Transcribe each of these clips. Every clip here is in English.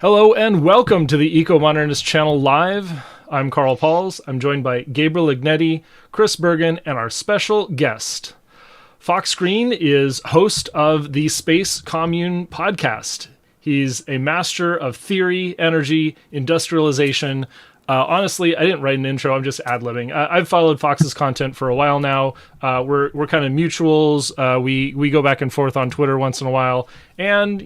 Hello and welcome to the Eco-Modernist Channel Live. I'm Carl Pauls. I'm joined by Gabriel Ignetti, Chris Bergen, and our special guest. Fox Green is host of the Space Commune podcast. He's a master of theory, energy, industrialization. Honestly, I didn't write an intro. I'm just ad-libbing. I've followed Fox's content for a while now. We're kind of mutuals. We go back and forth on Twitter once in a while. And,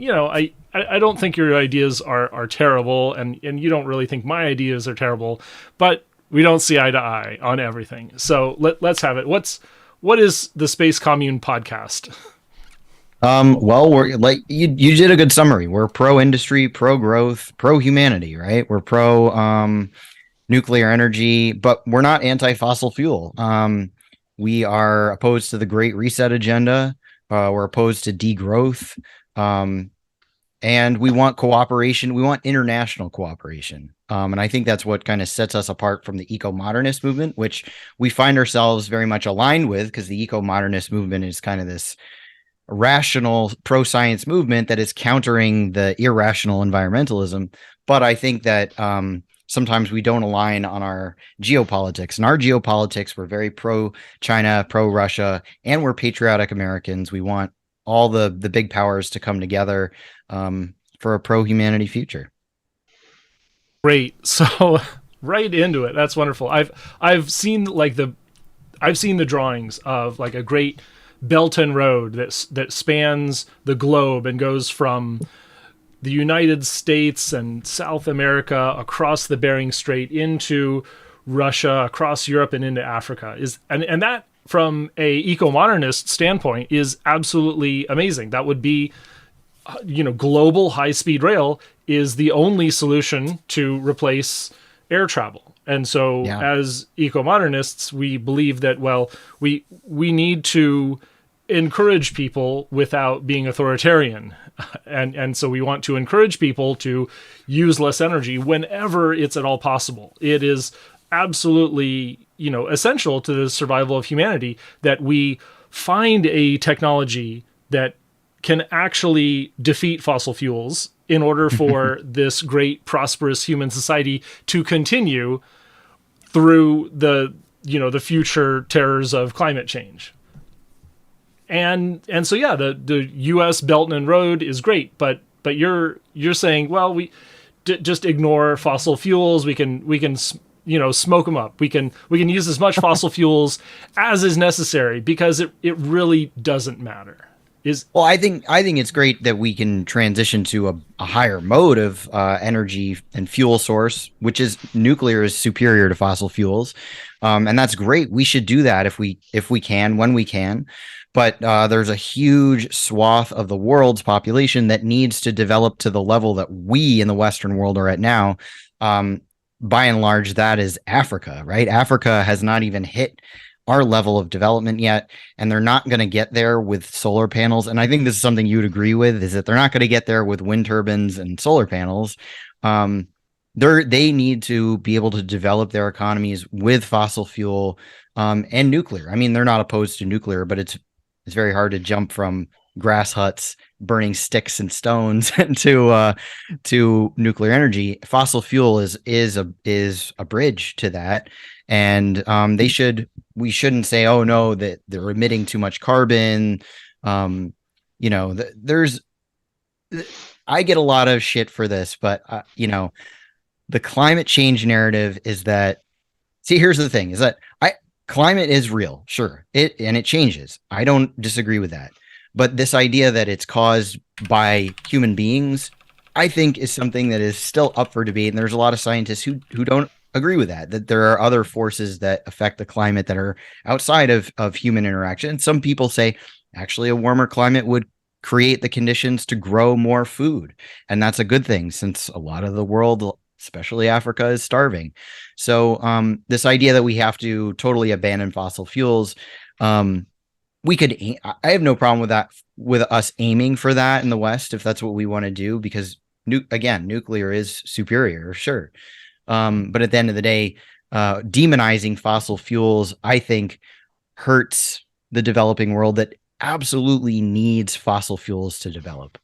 I don't think your ideas are terrible, and you don't really think my ideas are terrible, but we don't see eye to eye on everything. So let's have it. What is the Space Commune podcast? Well, we're like you did a good summary. We're pro-industry, pro-growth, pro-humanity, right? We're pro nuclear energy, but we're not anti-fossil fuel. We are opposed to the Great Reset agenda. We're opposed to degrowth. And we want cooperation. We want international cooperation. And I think that's what kind of sets us apart from the eco-modernist movement, which we find ourselves very much aligned with, because the eco-modernist movement is kind of this rational pro-science movement that is countering the irrational environmentalism. But I think that sometimes we don't align on our geopolitics. And our geopolitics, we're very pro-China, pro-Russia, and we're patriotic Americans. We want all the big powers to come together for a pro-humanity future. Great. So right into it. That's wonderful. I've seen the drawings of like a great Belt and Road that spans the globe and goes from the United States and South America across the Bering Strait into Russia, across Europe, and into Africa. And that, from a eco-modernist standpoint, is absolutely amazing. That would be, global high-speed rail is the only solution to replace air travel. And so as eco-modernists, we believe that, we need to encourage people without being authoritarian. And so we want to encourage people to use less energy whenever it's at all possible. It is absolutely, essential to the survival of humanity that we find a technology that can actually defeat fossil fuels in order for this great, prosperous human society to continue through the future terrors of climate change. And so the U.S. Belt and Road is great, but you're saying, we just ignore fossil fuels. We can smoke them up. We can use as much fossil fuels as is necessary, because it really doesn't matter. I think it's great that we can transition to a higher mode of energy and fuel source, which is nuclear is superior to fossil fuels, and that's great. We should do that if we can, when we can. But there's a huge swath of the world's population that needs to develop to the level that we in the Western world are at now. By and large, that is Africa, right? Africa has not even hit our level of development yet, and they're not going to get there with solar panels. And I think this is something you would agree with, is that they're not going to get there with wind turbines and solar panels. They need to be able to develop their economies with fossil fuel and nuclear. I mean, they're not opposed to nuclear, but it's very hard to jump from grass huts burning sticks and stones to nuclear energy. Fossil fuel is a bridge to that, and we shouldn't say, oh no, that they're emitting too much carbon. I get a lot of shit for this, but the climate change narrative is that. See, here's the thing: is that climate is real, sure, it changes. I don't disagree with that. But this idea that it's caused by human beings, I think, is something that is still up for debate. And there's a lot of scientists who don't agree with that there are other forces that affect the climate that are outside of human interaction. And some people say, actually, a warmer climate would create the conditions to grow more food. And that's a good thing, since a lot of the world, especially Africa, is starving. So this idea that we have to totally abandon fossil fuels, I have no problem with that, with us aiming for that in the West, if that's what we want to do, because nuclear is superior, sure. But at the end of the day, demonizing fossil fuels, I think, hurts the developing world that absolutely needs fossil fuels to develop.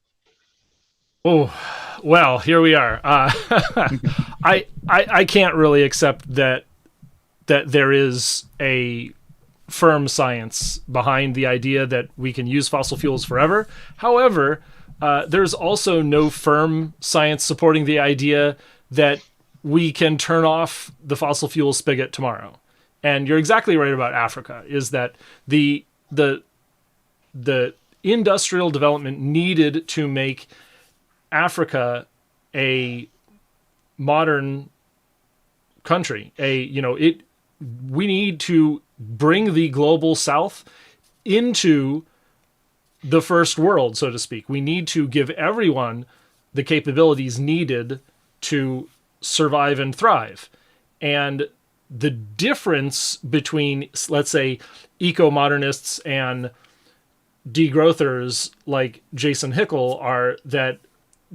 Oh, well, here we are. I can't really accept that there is a firm science behind the idea that we can use fossil fuels forever. However, there's also no firm science supporting the idea that we can turn off the fossil fuel spigot tomorrow. And you're exactly right about Africa. Is that the the industrial development needed to make Africa a modern country? We need to bring the global south into the first world, so to speak. We need to give everyone the capabilities needed to survive and thrive. And the difference between, let's say, eco-modernists and degrowthers like Jason Hickel are that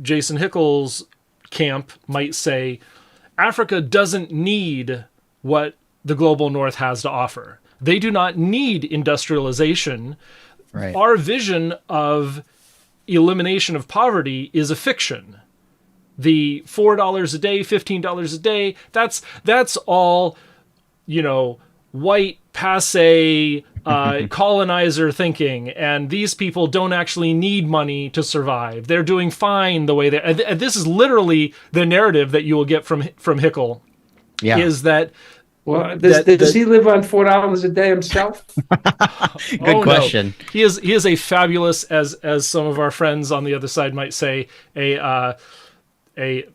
Jason Hickel's camp might say Africa doesn't need what the global north has to offer. They do not need industrialization. Right. Our vision of elimination of poverty is a fiction. The $4 a day, $15 a day, that's all, white passe colonizer thinking, and these people don't actually need money to survive. They're doing fine the way they. And this is literally the narrative that you will get from Hickel. Yeah. Is that well, does he live on $4 a day himself? Good question. No. He is a fabulous, as some of our friends on the other side might say, a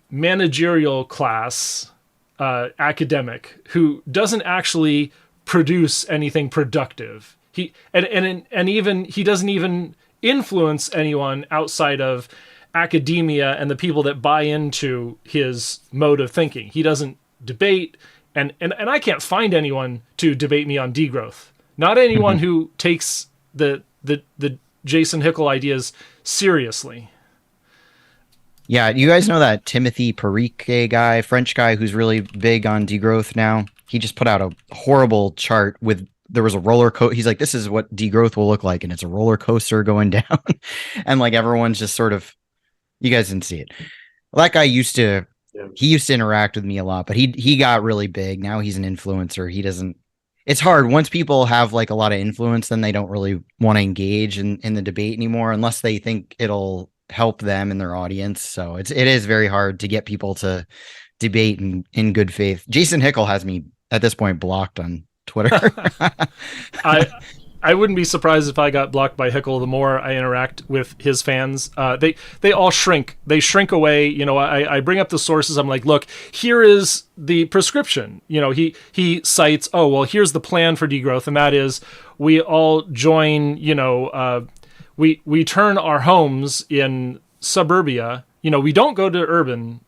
managerial class academic who doesn't actually produce anything productive. He even he doesn't even influence anyone outside of academia and the people that buy into his mode of thinking. He doesn't debate, and I can't find anyone to debate me on degrowth. Not anyone who takes the Jason Hickel ideas seriously. Yeah, you guys know that Timothy Perique guy, French guy who's really big on degrowth now? He just put out a horrible chart with there was a roller coaster. He's like, this is what degrowth will look like, and it's a roller coaster going down. And like everyone's just sort of, you guys didn't see it. Well, that guy used to interact with me a lot, but he got really big. Now he's an influencer. He doesn't, it's hard once people have like a lot of influence, then they don't really want to engage in the debate anymore unless they think it'll help them and their audience. So it is very hard to get people to debate in good faith. Jason Hickel has me at this point blocked on Twitter. I wouldn't be surprised if I got blocked by Hickel the more I interact with his fans. They all shrink. They shrink away. I bring up the sources. I'm like, look, here is the prescription. He cites, oh, well, here's the plan for degrowth, and that is we all join, we turn our homes in suburbia. We don't go to urban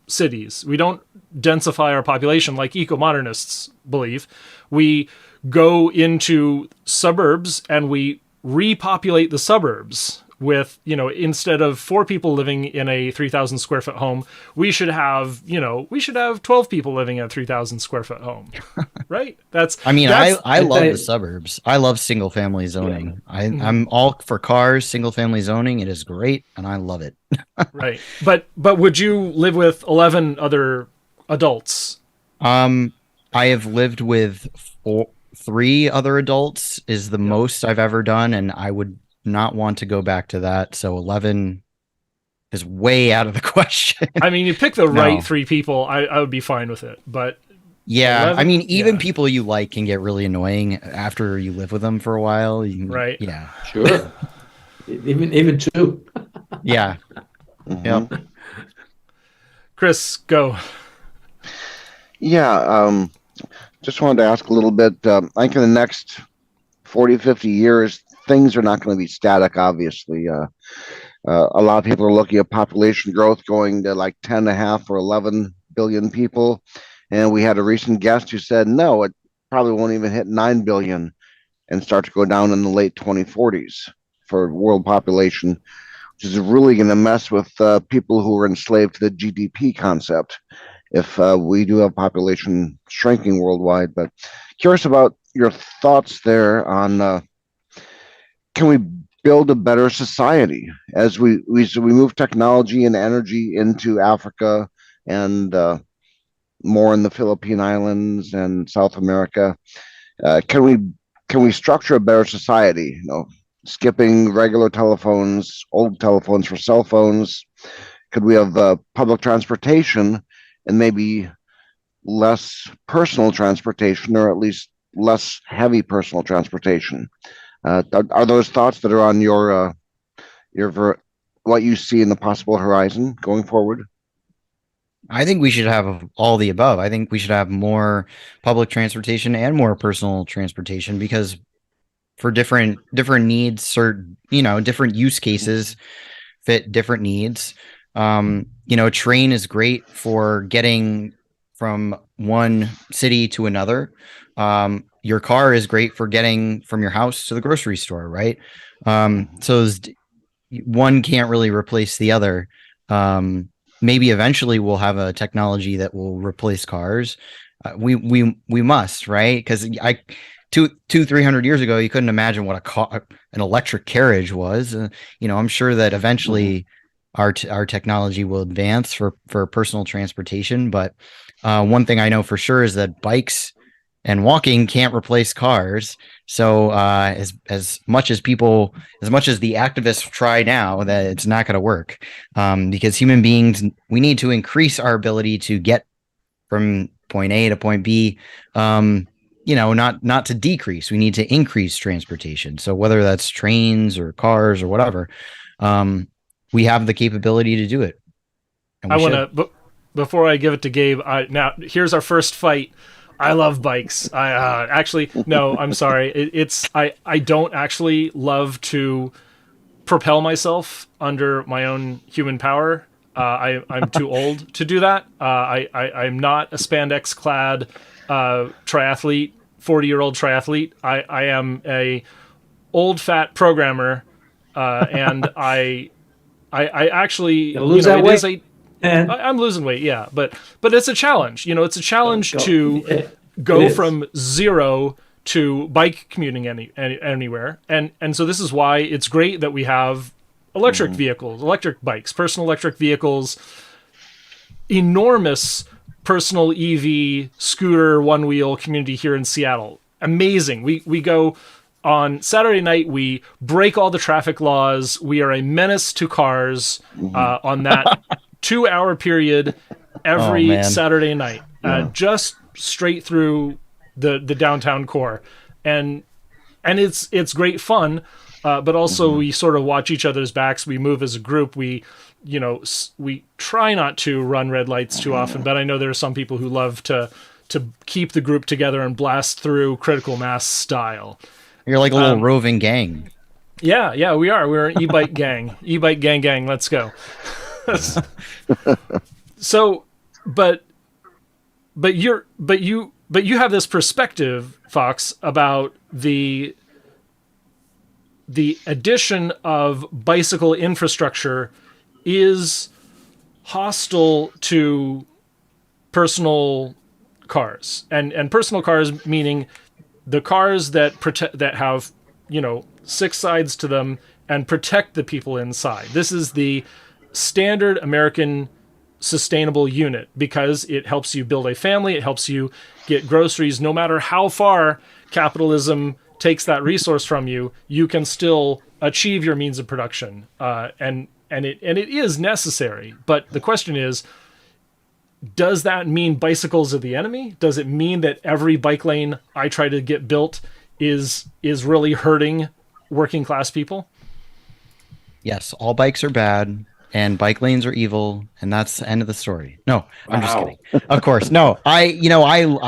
cities. We don't densify our population like eco-modernists believe. We go into suburbs and we repopulate the suburbs with, instead of 4 people living in a 3,000 square foot home, we should have 12 people living in a 3,000 square foot home. Right? I love the suburbs. I love single family zoning. Yeah. I'm all for cars, single family zoning. It is great. And I love it. Right. But would you live with 11 other adults? I have lived with 3 other adults is the most I've ever done. And I would not want to go back to that. So 11 is way out of the question. I mean, you pick the right 3 people, I would be fine with it. But yeah, 11, I mean, even people you like can get really annoying after you live with them for a while. Right. Yeah. Sure. even 2. Yeah. Mm-hmm. Yep. Chris, go. Yeah. Just wanted to ask a little bit. I think in the next 40, 50 years, things are not going to be static, obviously. A lot of people are looking at population growth going to like 10.5 or 11 billion people. And we had a recent guest who said, no, it probably won't even hit 9 billion and start to go down in the late 2040s for world population, which is really going to mess with people who are enslaved to the GDP concept if we do have population shrinking worldwide. But curious about your thoughts there on can we build a better society as we move technology and energy into Africa and more in the Philippine Islands and South America. Can we structure a better society? Skipping regular telephones, old telephones for cell phones. Could we have public transportation and maybe less personal transportation, or at least less heavy personal transportation? Are those thoughts that are on what you see in the possible horizon going forward? I think we should have all the above. I think we should have more public transportation and more personal transportation, because for different needs, or different use cases fit different needs. A train is great for getting from one city to another. Your car is great for getting from your house to the grocery store, right? So one can't really replace the other. Maybe eventually we'll have a technology that will replace cars. We must, right? Because 300 years ago, you couldn't imagine what an electric carriage was. I'm sure that eventually our technology will advance for personal transportation. But one thing I know for sure is that bikes and walking can't replace cars. So as much as the activists try now, that it's not going to work, because human beings, we need to increase our ability to get from point A to point B. Not to decrease. We need to increase transportation. So whether that's trains or cars or whatever, we have the capability to do it. I want to, before I give it to Gabe, now here's our first fight. I love bikes. I'm sorry. I don't actually love to propel myself under my own human power. I'm too old to do that. I'm not a spandex clad triathlete, 40-year-old triathlete. I am a old fat programmer, and I actually lose that weight. I'm losing weight, yeah, but it's a challenge. It's a challenge to go from zero to bike commuting anywhere, and so this is why it's great that we have electric vehicles, electric bikes, personal electric vehicles, enormous personal EV scooter one-wheel community here in Seattle. Amazing. We go on Saturday night, we break all the traffic laws. We are a menace to cars on that 2-hour period every Saturday night, just straight through the downtown core, and it's great fun, but also we sort of watch each other's backs. We move as a group. We try not to run red lights too often, but I know there are some people who love to keep the group together and blast through critical mass style. You're like a little roving gang. Yeah, we are. We're an EBike gang. EBike gang. Let's go. So, but you have this perspective, Fox, about the addition of bicycle infrastructure is hostile to personal cars, and personal cars meaning the cars that have 6 sides to them and protect the people inside. This is the standard American sustainable unit, because it helps you build a family, it helps you get groceries. No matter how far capitalism takes that resource from you, you can still achieve your means of production, and it is necessary. But the question is, does that mean bicycles are the enemy? Does it mean that every bike lane I try to get built is really hurting working class people? Yes, all bikes are bad and bike lanes are evil, and that's the end of the story. No, I'm just kidding. Of course. No, I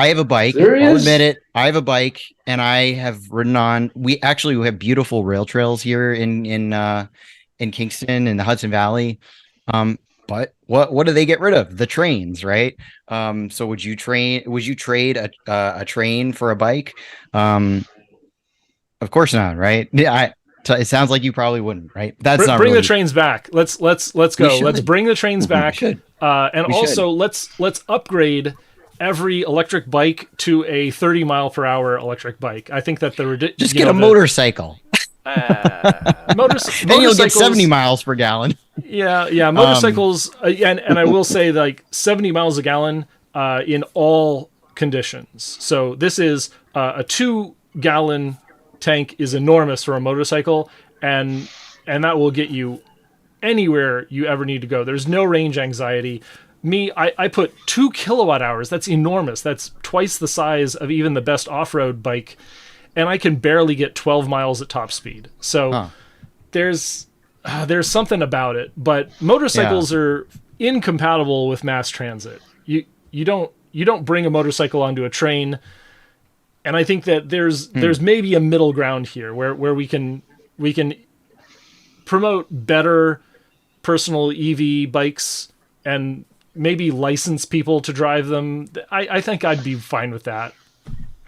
have a bike. I'll admit it. I have a bike, and I have ridden on. We have beautiful rail trails here in Kingston in the Hudson Valley. But what do they get rid of? The trains, right? So would you trade a train for a bike? Of course not, right? Yeah, it sounds like you probably wouldn't, right? That's not bring really... the trains back. Let's go. Let's bring the trains back. Let's upgrade every electric bike to a 30 mile per hour electric bike. I think that get a motorcycle. Then you'll get 70 miles per gallon. Yeah. Motorcycles, and I will say, like, 70 miles a gallon in all conditions. So this is a 2-gallon tank is enormous for a motorcycle, and that will get you anywhere you ever need to go. There's no range anxiety. I put 2 kilowatt hours. That's enormous. That's twice the size of even the best off-road bike, and I can barely get 12 miles at top speed. So there's something about it. But motorcycles are incompatible with mass transit. You don't bring a motorcycle onto a train. And I think that there's maybe a middle ground here where we can promote better personal EV bikes and maybe license people to drive them. I think I'd be fine with that.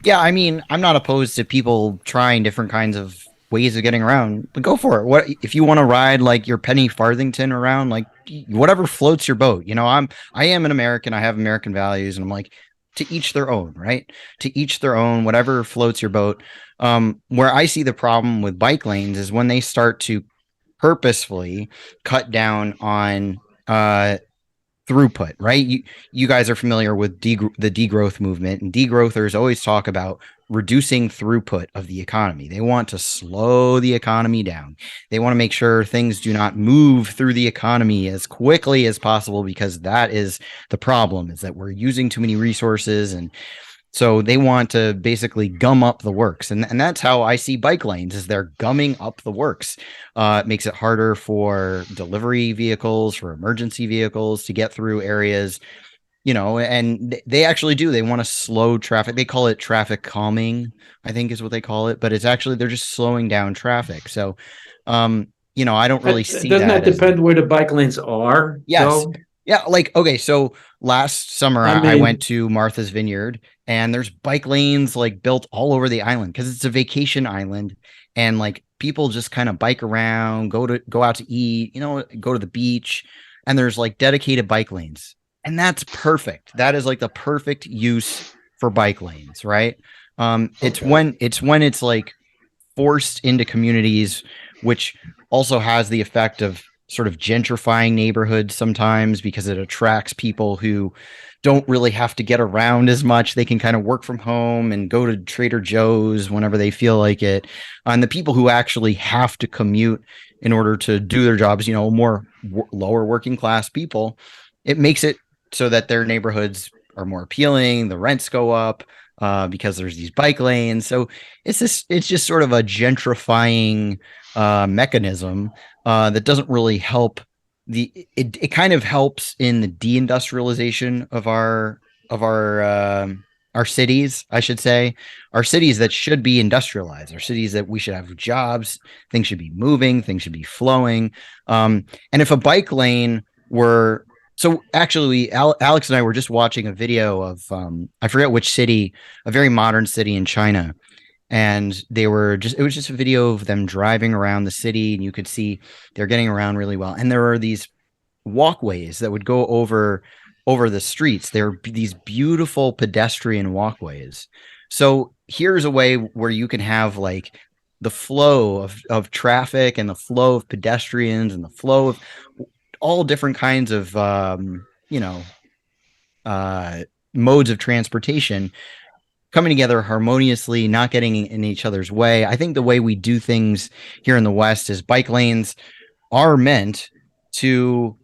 Yeah, I mean, I'm not opposed to people trying different kinds of ways of getting around, but go for it. What if you want to ride like your Penny Farthington around, like whatever floats your boat? You know, I am an American. I have American values, and I'm like, to each their own, right? To each their own, whatever floats your boat. Where I see the problem with bike lanes is when they start to purposefully cut down on throughput, right? You guys are familiar with the degrowth movement, and degrowthers always talk about reducing throughput of the economy. They want to slow the economy down. They want to make sure things do not move through the economy as quickly as possible, because that is the problem, is that we're using too many resources. And so they want to basically gum up the works. And that's how I see bike lanes, is they're gumming up the works. It makes it harder for delivery vehicles, for emergency vehicles to get through areas, you know, and they actually do. They want to slow traffic. They call it traffic calming, I think is what they call it. But it's actually, they're just slowing down traffic. So, you know, I don't really see that. Doesn't that depend where the bike lanes are? Yes. Though? Yeah. Like, okay. So last summer, I went to Martha's Vineyard, and there's bike lanes like built all over the island because it's a vacation island. And like people just kind of bike around, go out to eat, you know, go to the beach, and there's like dedicated bike lanes. And that's perfect. That is like the perfect use for bike lanes, right? It's when it's like forced into communities, which also has the effect of sort of gentrifying neighborhoods sometimes, because it attracts people who don't really have to get around as much. They can kind of work from home and go to Trader Joe's whenever they feel like it. And the people who actually have to commute in order to do their jobs, you know, more lower working class people, it makes it so that their neighborhoods are more appealing. The rents go up because there's these bike lanes. So it's just sort of a gentrifying mechanism that doesn't really help. It kind of helps in the deindustrialization of our cities, I should say. Our cities that should be industrialized, our cities that we should have jobs, things should be moving, things should be flowing. And if a bike lane were... So actually, Alex and I were just watching a video of, I forget which city, a very modern city in China. And it was just a video of them driving around the city, and you could see they're getting around really well. And there are these walkways that would go over the streets. There are these beautiful pedestrian walkways. So here's a way where you can have like the flow of traffic and the flow of pedestrians and the flow of all different kinds of, modes of transportation coming together harmoniously, not getting in each other's way. I think the way we do things here in the West is bike lanes are meant to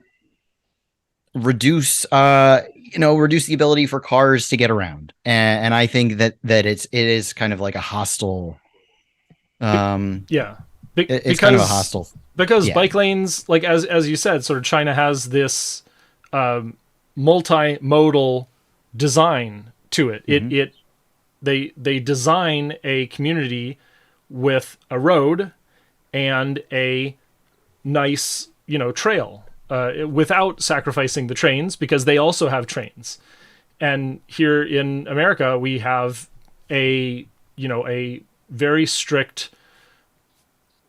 reduce the ability for cars to get around. And I think that it is kind of like a hostile. It's kind of a hostile. Because bike lanes, like as you said, sort of China has this multimodal design to it. Mm-hmm. They design a community with a road and a nice, trail without sacrificing the trains, because they also have trains. And here in America, we have a very strict,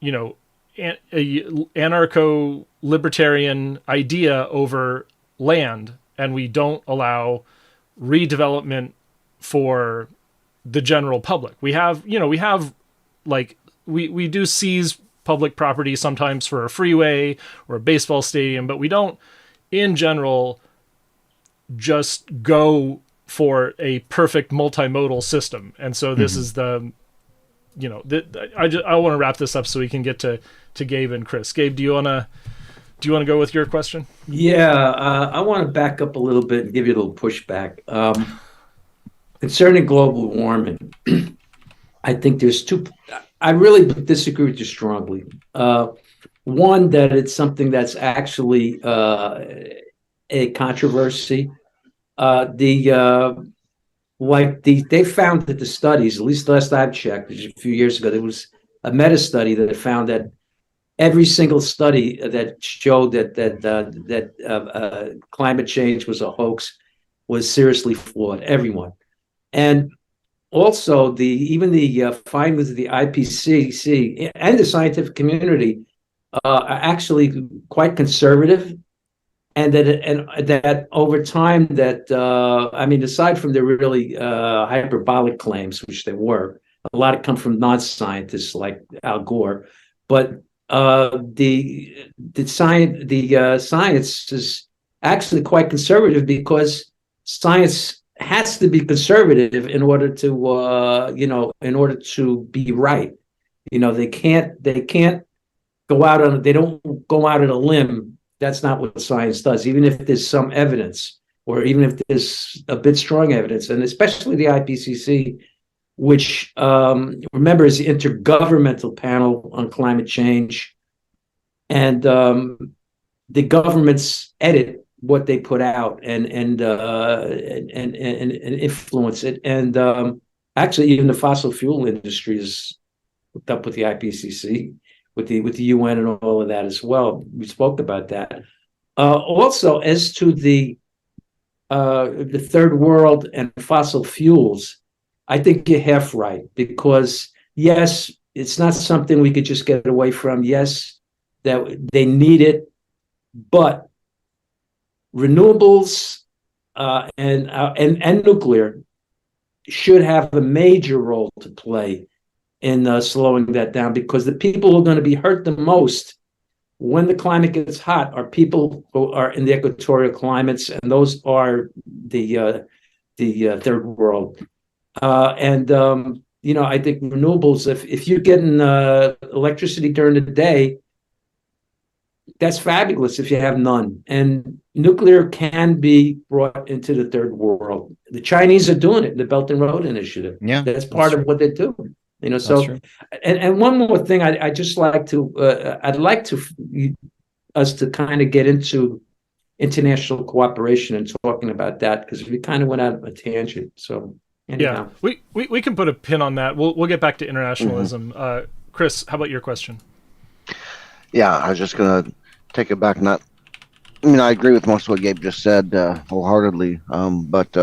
anarcho-libertarian idea over land, and we don't allow redevelopment for the general public. We have like we do seize public property sometimes for a freeway or a baseball stadium, but we don't, in general, just go for a perfect multimodal system. And so this is the, I want to wrap this up so we can get to Gabe and Chris. Gabe, do you want to go with your question? Yeah, I want to back up a little bit and give you a little pushback. Concerning global warming, I think there's two. I really disagree with you strongly. One, that it's something that's actually a controversy. They found that the studies, at least the last I've checked, which was a few years ago, there was a meta study that found that every single study that showed that climate change was a hoax was seriously flawed. Everyone, and also even the findings of the IPCC and the scientific community are actually quite conservative. And that over time, aside from the really hyperbolic claims, which they were, a lot of come from non-scientists like Al Gore, but the science is actually quite conservative, because science has to be conservative in order to be right. They can't go out on, they don't go out on a limb. That's not what science does, even if there's some evidence, or even if there's a bit strong evidence, and especially the IPCC, which, remember, is the Intergovernmental Panel on Climate Change. And the governments edit what they put out and influence it. And actually, even the fossil fuel industry is hooked up with the IPCC, with the UN and all of that as well. We spoke about that. Also, as to the third world and fossil fuels, I think you're half right, because yes, it's not something we could just get away from. Yes, that they need it, but renewables and nuclear should have a major role to play in slowing that down, because the people who are going to be hurt the most when the climate gets hot are people who are in the equatorial climates, and those are the third world. I think renewables, if you're getting electricity during the day, that's fabulous if you have none. And nuclear can be brought into the third world. The Chinese are doing it, the Belt and Road Initiative. Yeah, that's part of what they're doing. So, and one more thing, I'd like us to kind of get into international cooperation and talking about that, because we kind of went out of a tangent. So anyhow. Yeah, we can put a pin on that. We'll get back to internationalism. Chris, how about your question? Yeah, I was just gonna take it back. I agree with most of what Gabe just said wholeheartedly. But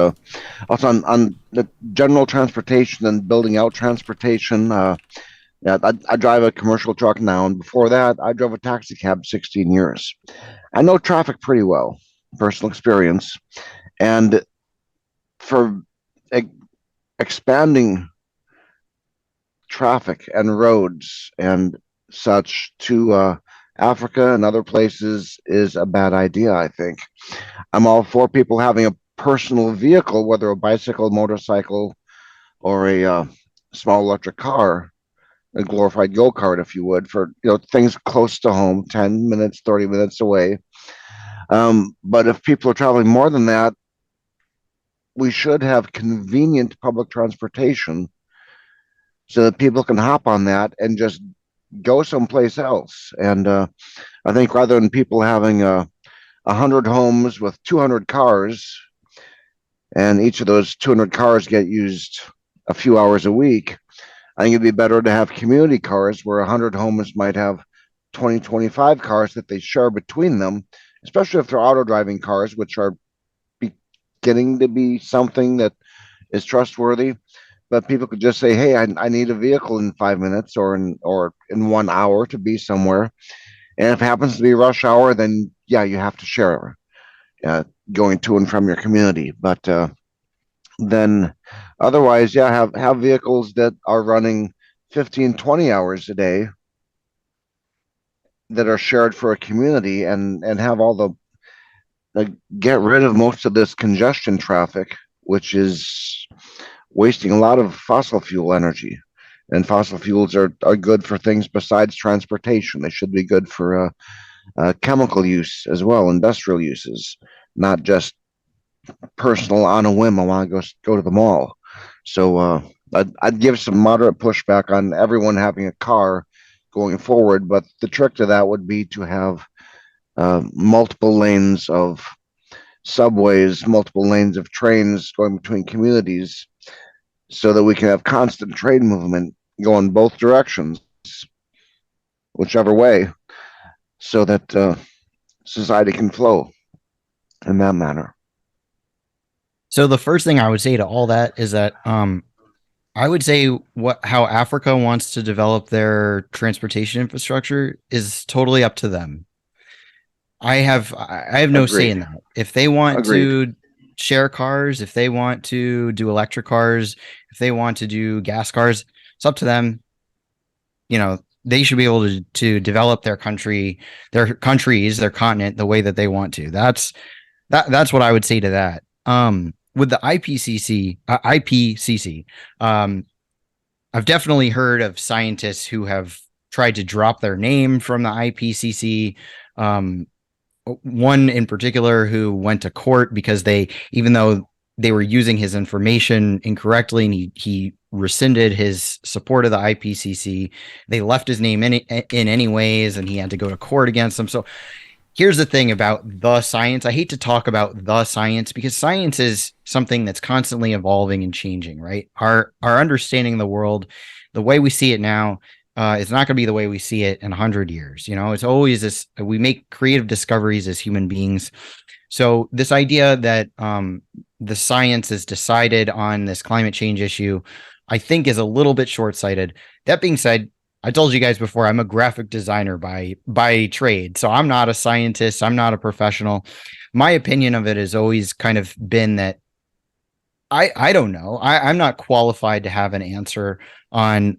also on the general transportation and building out transportation. I drive a commercial truck now, and before that, I drove a taxi cab 16 years. I know traffic pretty well, personal experience, and for expanding traffic and roads and such to Africa and other places is a bad idea, I think. I'm all for people having a personal vehicle, whether a bicycle, motorcycle, or a small electric car, a glorified go-kart, if you would, for things close to home, 10 minutes, 30 minutes away. But if people are traveling more than that, we should have convenient public transportation so that people can hop on that and just go someplace else. And I think rather than people having 100 homes with 200 cars, and each of those 200 cars get used a few hours a week, I think it'd be better to have community cars where 100 homes might have 20, 25 cars that they share between them, especially if they're auto driving cars, which are beginning to be something that is trustworthy. But people could just say, "Hey, I need a vehicle in 5 minutes or in 1 hour to be somewhere." And if it happens to be rush hour, then yeah, you have to share going to and from your community. But then otherwise, yeah, have vehicles that are running 15, 20 hours a day that are shared for a community, and have all the like, get rid of most of this congestion traffic, which is wasting a lot of fossil fuel energy. And fossil fuels are good for things besides transportation. They should be good for chemical use as well, industrial uses, not just personal on a whim. I want to go to the mall. So I'd give some moderate pushback on everyone having a car going forward, but the trick to that would be to have multiple lanes of subways, multiple lanes of trains going between communities, so that we can have constant trade movement going both directions, whichever way, so that society can flow in that manner. So the first thing I would say to all that is that I would say how Africa wants to develop their transportation infrastructure is totally up to them. I have no say in that. If they want to share cars, if they want to do electric cars, if they want to do gas cars, it's up to them. You know, they should be able to develop their countries, their continent the way that they want to. That's what I would say to that. With the IPCC, I've definitely heard of scientists who have tried to drop their name from the IPCC. One in particular who went to court because even though they were using his information incorrectly, and he rescinded his support of the IPCC, they left his name in anyways, and he had to go to court against them. So here's the thing about the science. I hate to talk about the science because science is something that's constantly evolving and changing, right? Our understanding of the world, the way we see it now, it's not going to be the way we see it in 100 years. You know, it's always this, we make creative discoveries as human beings. So this idea that the science is decided on this climate change issue, I think is a little bit short-sighted. That being said, I told you guys before, I'm a graphic designer by trade. So I'm not a scientist. I'm not a professional. My opinion of it has always kind of been that I don't know. I'm not qualified to have an answer on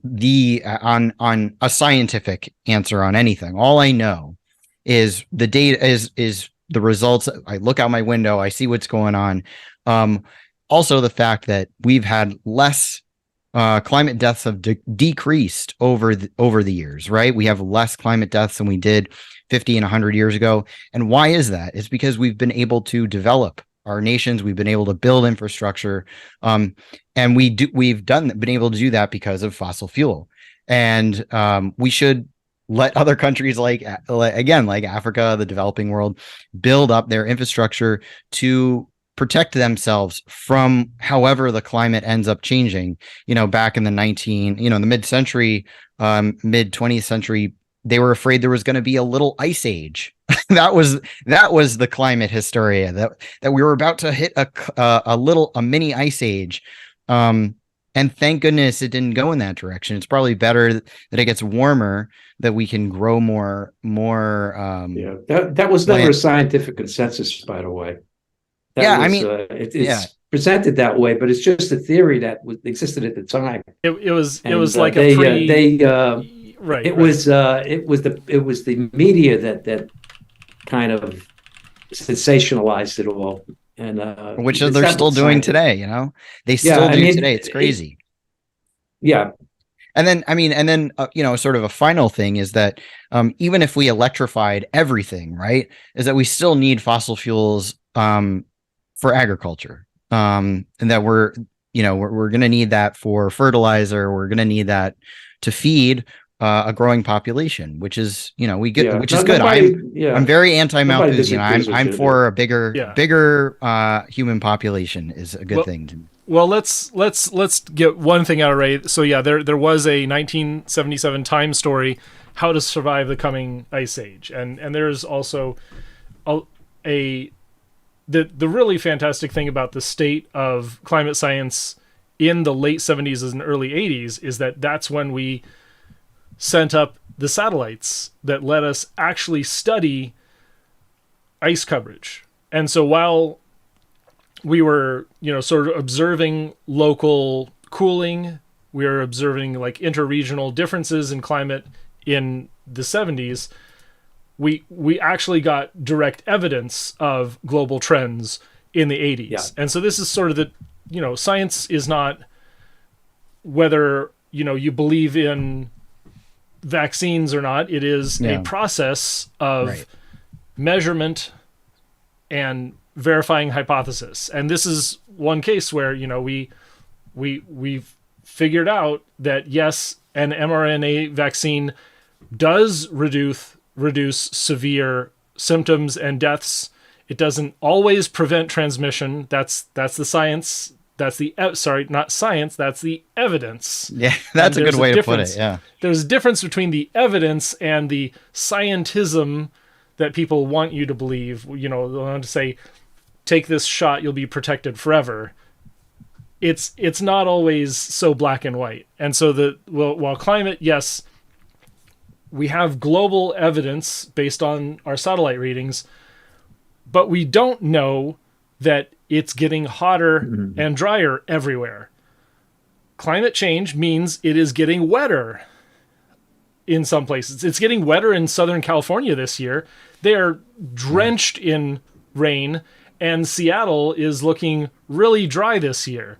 on a scientific answer on anything. All I know is the data is the results. I look out my window, I see what's going on. Also the fact that we've had less climate deaths have decreased over the years, right? We have less climate deaths than we did 50 and 100 years ago. And why is that? It's because we've been able to develop our nations. We've been able to build infrastructure. And we've been able to do that because of fossil fuel. And we should let other countries like Africa, the developing world, build up their infrastructure to protect themselves from however the climate ends up changing. You know, back in the mid-century, mid 20th century, they were afraid there was going to be a little ice age. that was the climate hysteria, that we were about to hit a mini ice age. And thank goodness it didn't go in that direction. It's probably better that it gets warmer, that we can grow more. That was never a scientific consensus, by the way. It's presented that way, but it's just a theory that existed at the time. It was like a pre. Right. It was the media that kind of sensationalized it all, and which they're still doing today. You know, they still do today. It's crazy. And then, sort of a final thing is that even if we electrified everything, right, is that we still need fossil fuels for agriculture, and that we're going to need that for fertilizer. We're going to need that to feed a growing population, which is which is good. I'm very anti-Malthusian. I'm for a bigger human population is a good thing. Well, let's get one thing out of right. So there was a 1977 Time story, How to Survive the Coming Ice Age, and there's also the really fantastic thing about the state of climate science in the late 70s and early 80s is that that's when we sent up the satellites that let us actually study ice coverage. And so while we were, sort of observing local cooling, we're observing like interregional differences in climate in the 70s, we actually got direct evidence of global trends in the 80s. Yeah. And so this is sort of the, science is not whether, you believe in vaccines or not. It is a process of measurement and verifying hypothesis. And this is one case where, we've figured out that yes, an mRNA vaccine does reduce severe symptoms and deaths. It doesn't always prevent transmission. That's the science. That's the not science. That's the evidence. Yeah, that's a good way to put it. Yeah, there's a difference between the evidence and the scientism that people want you to believe. They want to say, take this shot, you'll be protected forever. It's not always so black and white. And so while climate, yes, we have global evidence based on our satellite readings, but we don't know that it's getting hotter and drier everywhere. Climate change means it is getting wetter in some places. It's getting wetter in Southern California this year. They are drenched in rain, and Seattle is looking really dry this year.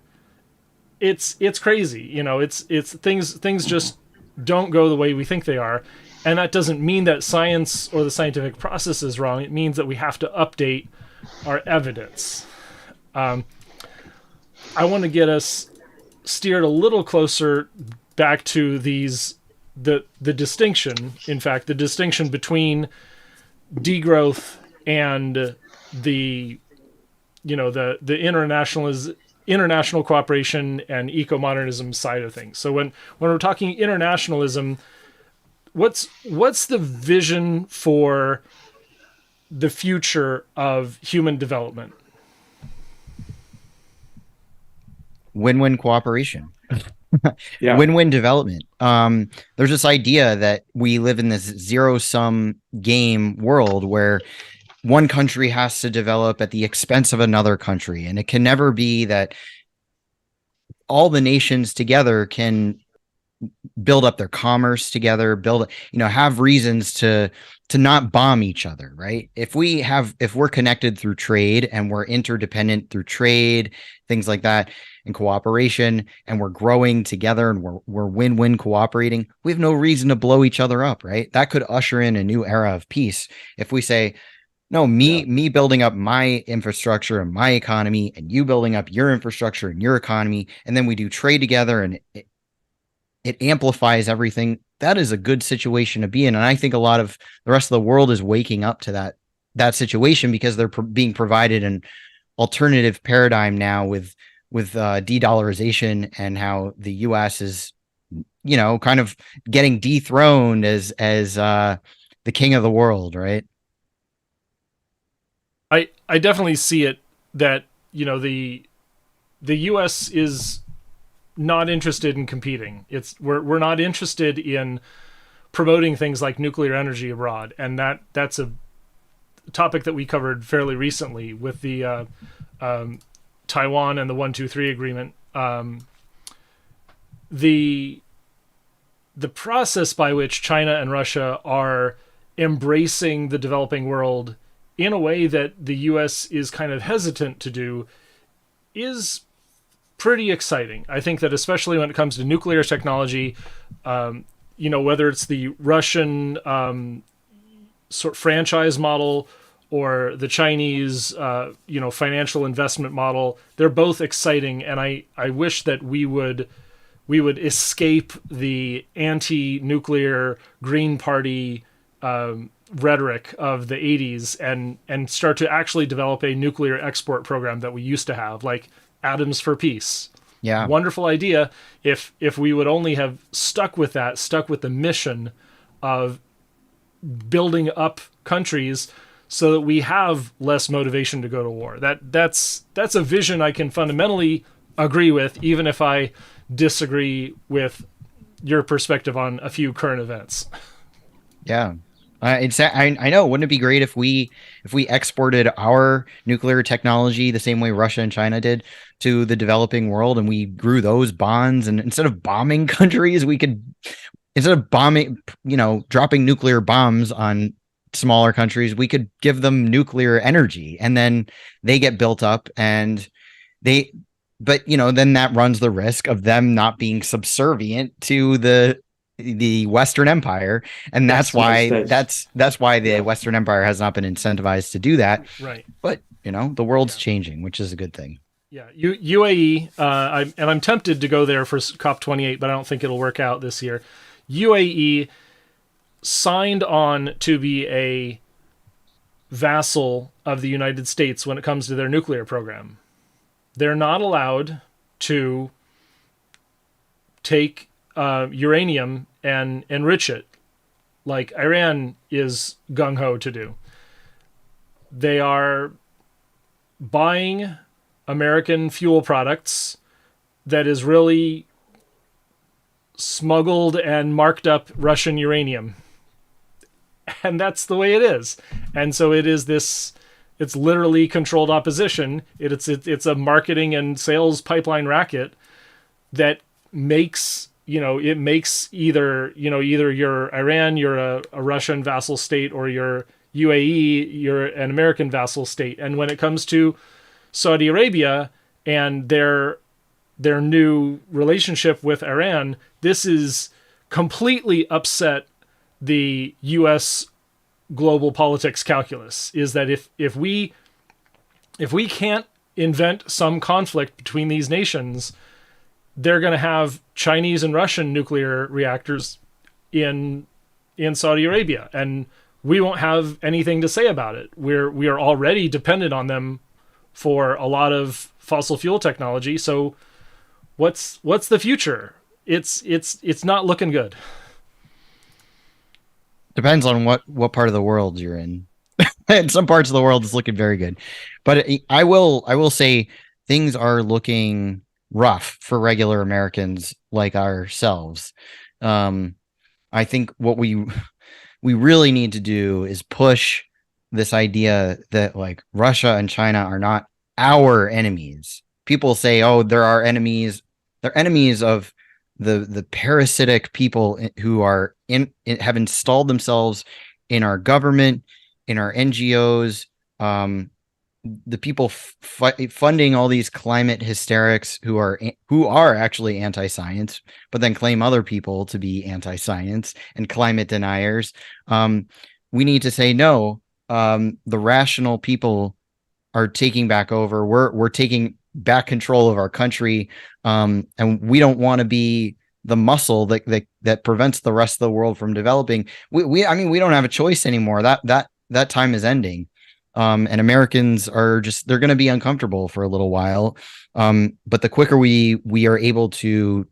It's crazy. It's things just don't go the way we think they are. And that doesn't mean that science or the scientific process is wrong. It means that we have to update our evidence. I want to get us steered a little closer back to the distinction, in fact, the distinction between degrowth and the international cooperation and eco-modernism side of things. So when we're talking internationalism, what's the vision for the future of human development? Win-win cooperation. Yeah. Win-win development. There's this idea that we live in this zero-sum game world where one country has to develop at the expense of another country, and it can never be that all the nations together can build up their commerce together, have reasons to not bomb each other, right? If we're connected through trade and we're interdependent through trade, things like that, and cooperation, and we're growing together and we're win-win cooperating, we have no reason to blow each other up, right? That could usher in a new era of peace. If we say, no, me building up my infrastructure and my economy, and you building up your infrastructure and your economy, and then we do trade together, and it amplifies everything. That is a good situation to be in. And I think a lot of the rest of the world is waking up to that situation because they're being provided an alternative paradigm now with de-dollarization, and how the US is, kind of getting dethroned as the king of the world, right? I definitely see it that, the US is not interested in competing. We're not interested in promoting things like nuclear energy abroad, and that's a topic that we covered fairly recently with the Taiwan and the 123 agreement. The process by which China and Russia are embracing the developing world in a way that the US is kind of hesitant to do is pretty exciting. I think that especially when it comes to nuclear technology, whether it's the Russian sort of franchise model or the Chinese, financial investment model, they're both exciting. And I wish that we would escape the anti-nuclear Green Party rhetoric of the 80s and start to actually develop a nuclear export program that we used to have, like Atoms for Peace. Yeah. Wonderful idea. If we would only have stuck with the mission of building up countries so that we have less motivation to go to war. That's a vision I can fundamentally agree with, even if I disagree with your perspective on a few current events. Yeah. I know. Wouldn't it be great if we exported our nuclear technology the same way Russia and China did to the developing world, and we grew those bonds, and instead of bombing countries, we could instead of bombing, dropping nuclear bombs on smaller countries, we could give them nuclear energy, and then they get built up, and they, but then that runs the risk of them not being subservient to the Western Empire, and Yes, that's why the yeah. Western Empire has not been incentivized to do that. Right. But the world's changing, which is a good thing. Yeah, UAE, I'm tempted to go there for COP28, but I don't think it'll work out this year. UAE signed on to be a vassal of the United States when it comes to their nuclear program. They're not allowed to take uranium and enrich it like Iran is gung-ho to do. They are buying American fuel products that is really smuggled and marked up Russian uranium. And that's the way it is. And so it is this, it's literally controlled opposition. It's a marketing and sales pipeline racket that makes, it makes either you're Iran, you're a Russian vassal state, or you're UAE, you're an American vassal state. And when it comes to Saudi Arabia and their new relationship with Iran, this is completely upset the U.S. global politics calculus. Is that if we can't invent some conflict between these nations, they're going to have Chinese and Russian nuclear reactors in Saudi Arabia, and we won't have anything to say about it. We are already dependent on them for a lot of fossil fuel technology. So what's the future? It's not looking good. Depends on what part of the world you're in. In some parts of the world, it's looking very good, but I will say things are looking rough for regular Americans like ourselves. I think what we really need to do is push this idea that like Russia and China are not our enemies. People say, "Oh, they're our enemies." They're enemies of the parasitic people who are have installed themselves in our government, in our NGOs, the people funding all these climate hysterics who are actually anti-science, but then claim other people to be anti-science and climate deniers. We need to say no. The rational people are taking back over. We're taking back control of our country, and we don't want to be the muscle that prevents the rest of the world from developing. We don't have a choice anymore. That time is ending. And Americans are they're going to be uncomfortable for a little while. But the quicker we are able to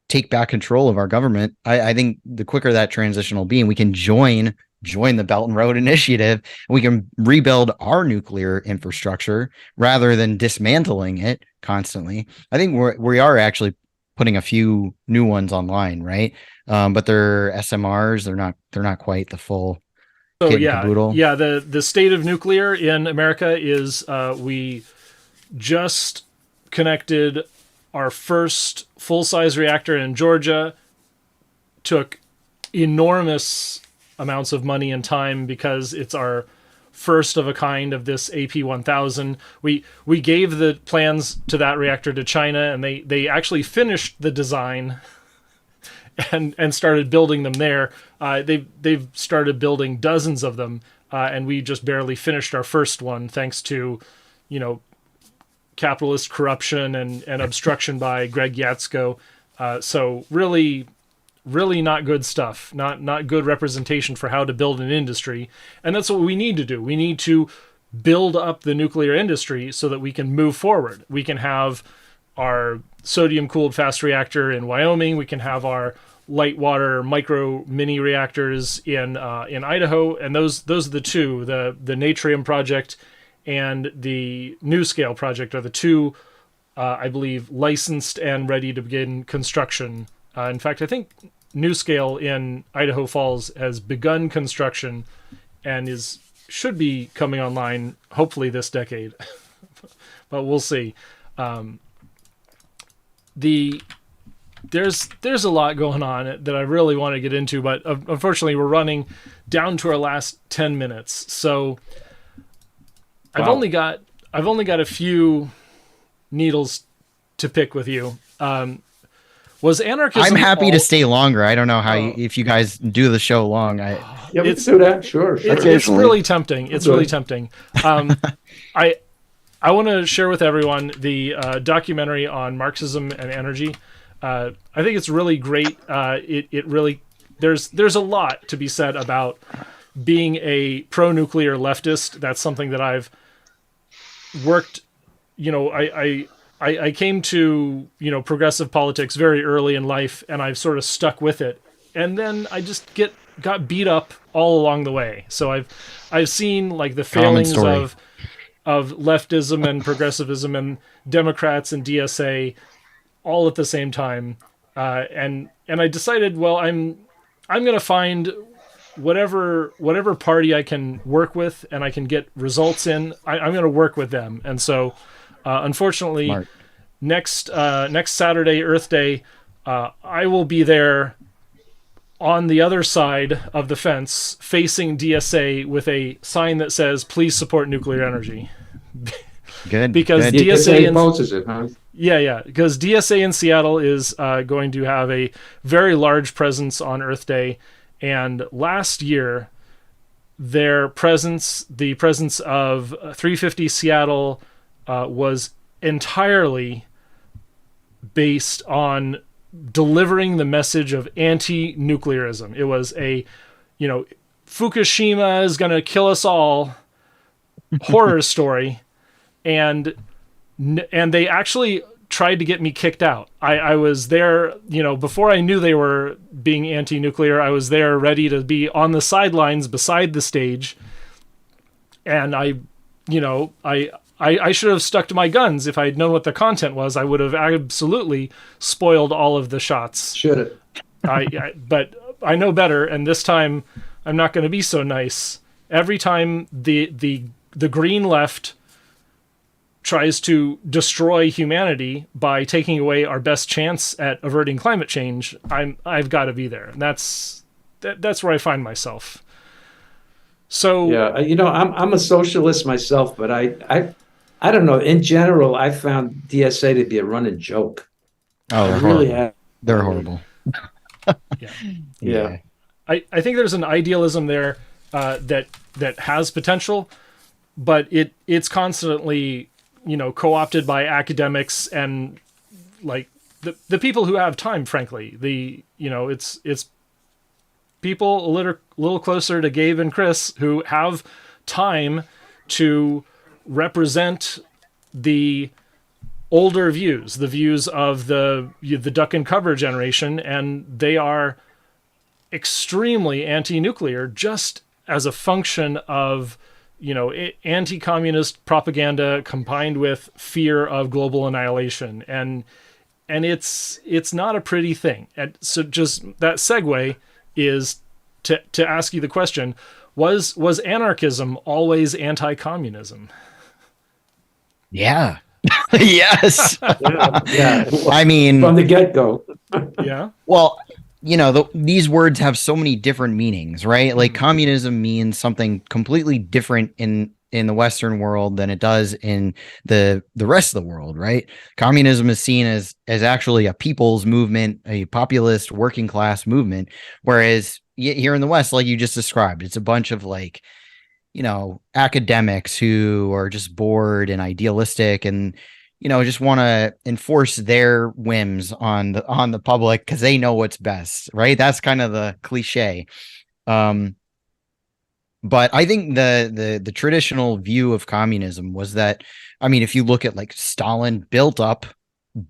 take back control of our government, I think the quicker that transition will be, and we can join the Belt and Road Initiative, and we can rebuild our nuclear infrastructure rather than dismantling it constantly. I think we are actually putting a few new ones online, right? But they're SMRs. They're not quite the full. So yeah, the state of nuclear in America is we just connected our first full-size reactor in Georgia. Took enormous amounts of money and time because it's our first of a kind of this AP1000. We gave the plans to that reactor to China, and they actually finished the design and started building them there. They've started building dozens of them, and we just barely finished our first one thanks to, capitalist corruption and obstruction by Greg Yatsko. So really not good stuff, not good representation for how to build an industry. And that's what we need to do. We need to build up the nuclear industry so that we can move forward. We can have our sodium cooled fast reactor in Wyoming. We can have our light water micro mini reactors in Idaho. And those are the two, the Natrium project and the NuScale project are the two, I believe, licensed and ready to begin construction. In fact, I think NuScale in Idaho Falls has begun construction and should be coming online hopefully this decade, but we'll see. There's a lot going on that I really want to get into, but unfortunately we're running down to our last 10 minutes. So I've only got a few needles to pick with you. Was anarchism? I'm happy to stay longer. I don't know how if you guys do the show long. Yeah, we can do that. Sure. It's really tempting. It's really tempting. I want to share with everyone the documentary on Marxism and Energy. I think it's really great. It really there's a lot to be said about being a pro-nuclear leftist. That's something that I've worked. I came to progressive politics very early in life, and I've sort of stuck with it. And then I just got beat up all along the way. So I've seen like the failings of leftism and progressivism and Democrats and DSA all at the same time. And I decided, well, I'm going to find whatever party I can work with and I can get results in. I'm going to work with them. And so, unfortunately, Smart. next Saturday, Earth Day, I will be there on the other side of the fence facing DSA with a sign that says, please support nuclear energy. Good. Because good. DSA opposes it, huh? Yeah. Because DSA in Seattle is going to have a very large presence on Earth Day. And last year, the presence of 350 Seattle was entirely based on delivering the message of anti-nuclearism. It was Fukushima is going to kill us all horror story, and they actually tried to get me kicked out. I was there, before I knew they were being anti-nuclear. I was there ready to be on the sidelines beside the stage, and I should have stuck to my guns. If I had known what the content was, I would have absolutely spoiled all of the shots. Should have. But I know better, and this time I'm not going to be so nice. Every time the green left tries to destroy humanity by taking away our best chance at averting climate change, I've got to be there. And that's where I find myself. So yeah, I'm a socialist myself, but I don't know. In general, I found DSA to be a running joke. Oh, they're horrible. They're horrible. Yeah. I think there's an idealism there that has potential, but it's constantly co-opted by academics and like the people who have time. Frankly, it's people a little closer to Gabe and Chris who have time to represent the older views, the views of the duck and cover generation, and they are extremely anti-nuclear just as a function of anti-communist propaganda combined with fear of global annihilation, and it's not a pretty thing. And so just that segue is to ask you the question: was anarchism always anti-communism? Yeah. Yes. Yeah. I mean, from the get-go. Yeah. Well, these words have so many different meanings, right? Like communism means something completely different in the Western world than it does in the rest of the world, right? Communism is seen as actually a people's movement, a populist working class movement, whereas here in the West, like you just described, it's a bunch of like, academics who are just bored and idealistic and just want to enforce their whims on the public because they know what's best, right? That's kind of the cliche. But I think the traditional view of communism was that, I mean, if you look at like Stalin built up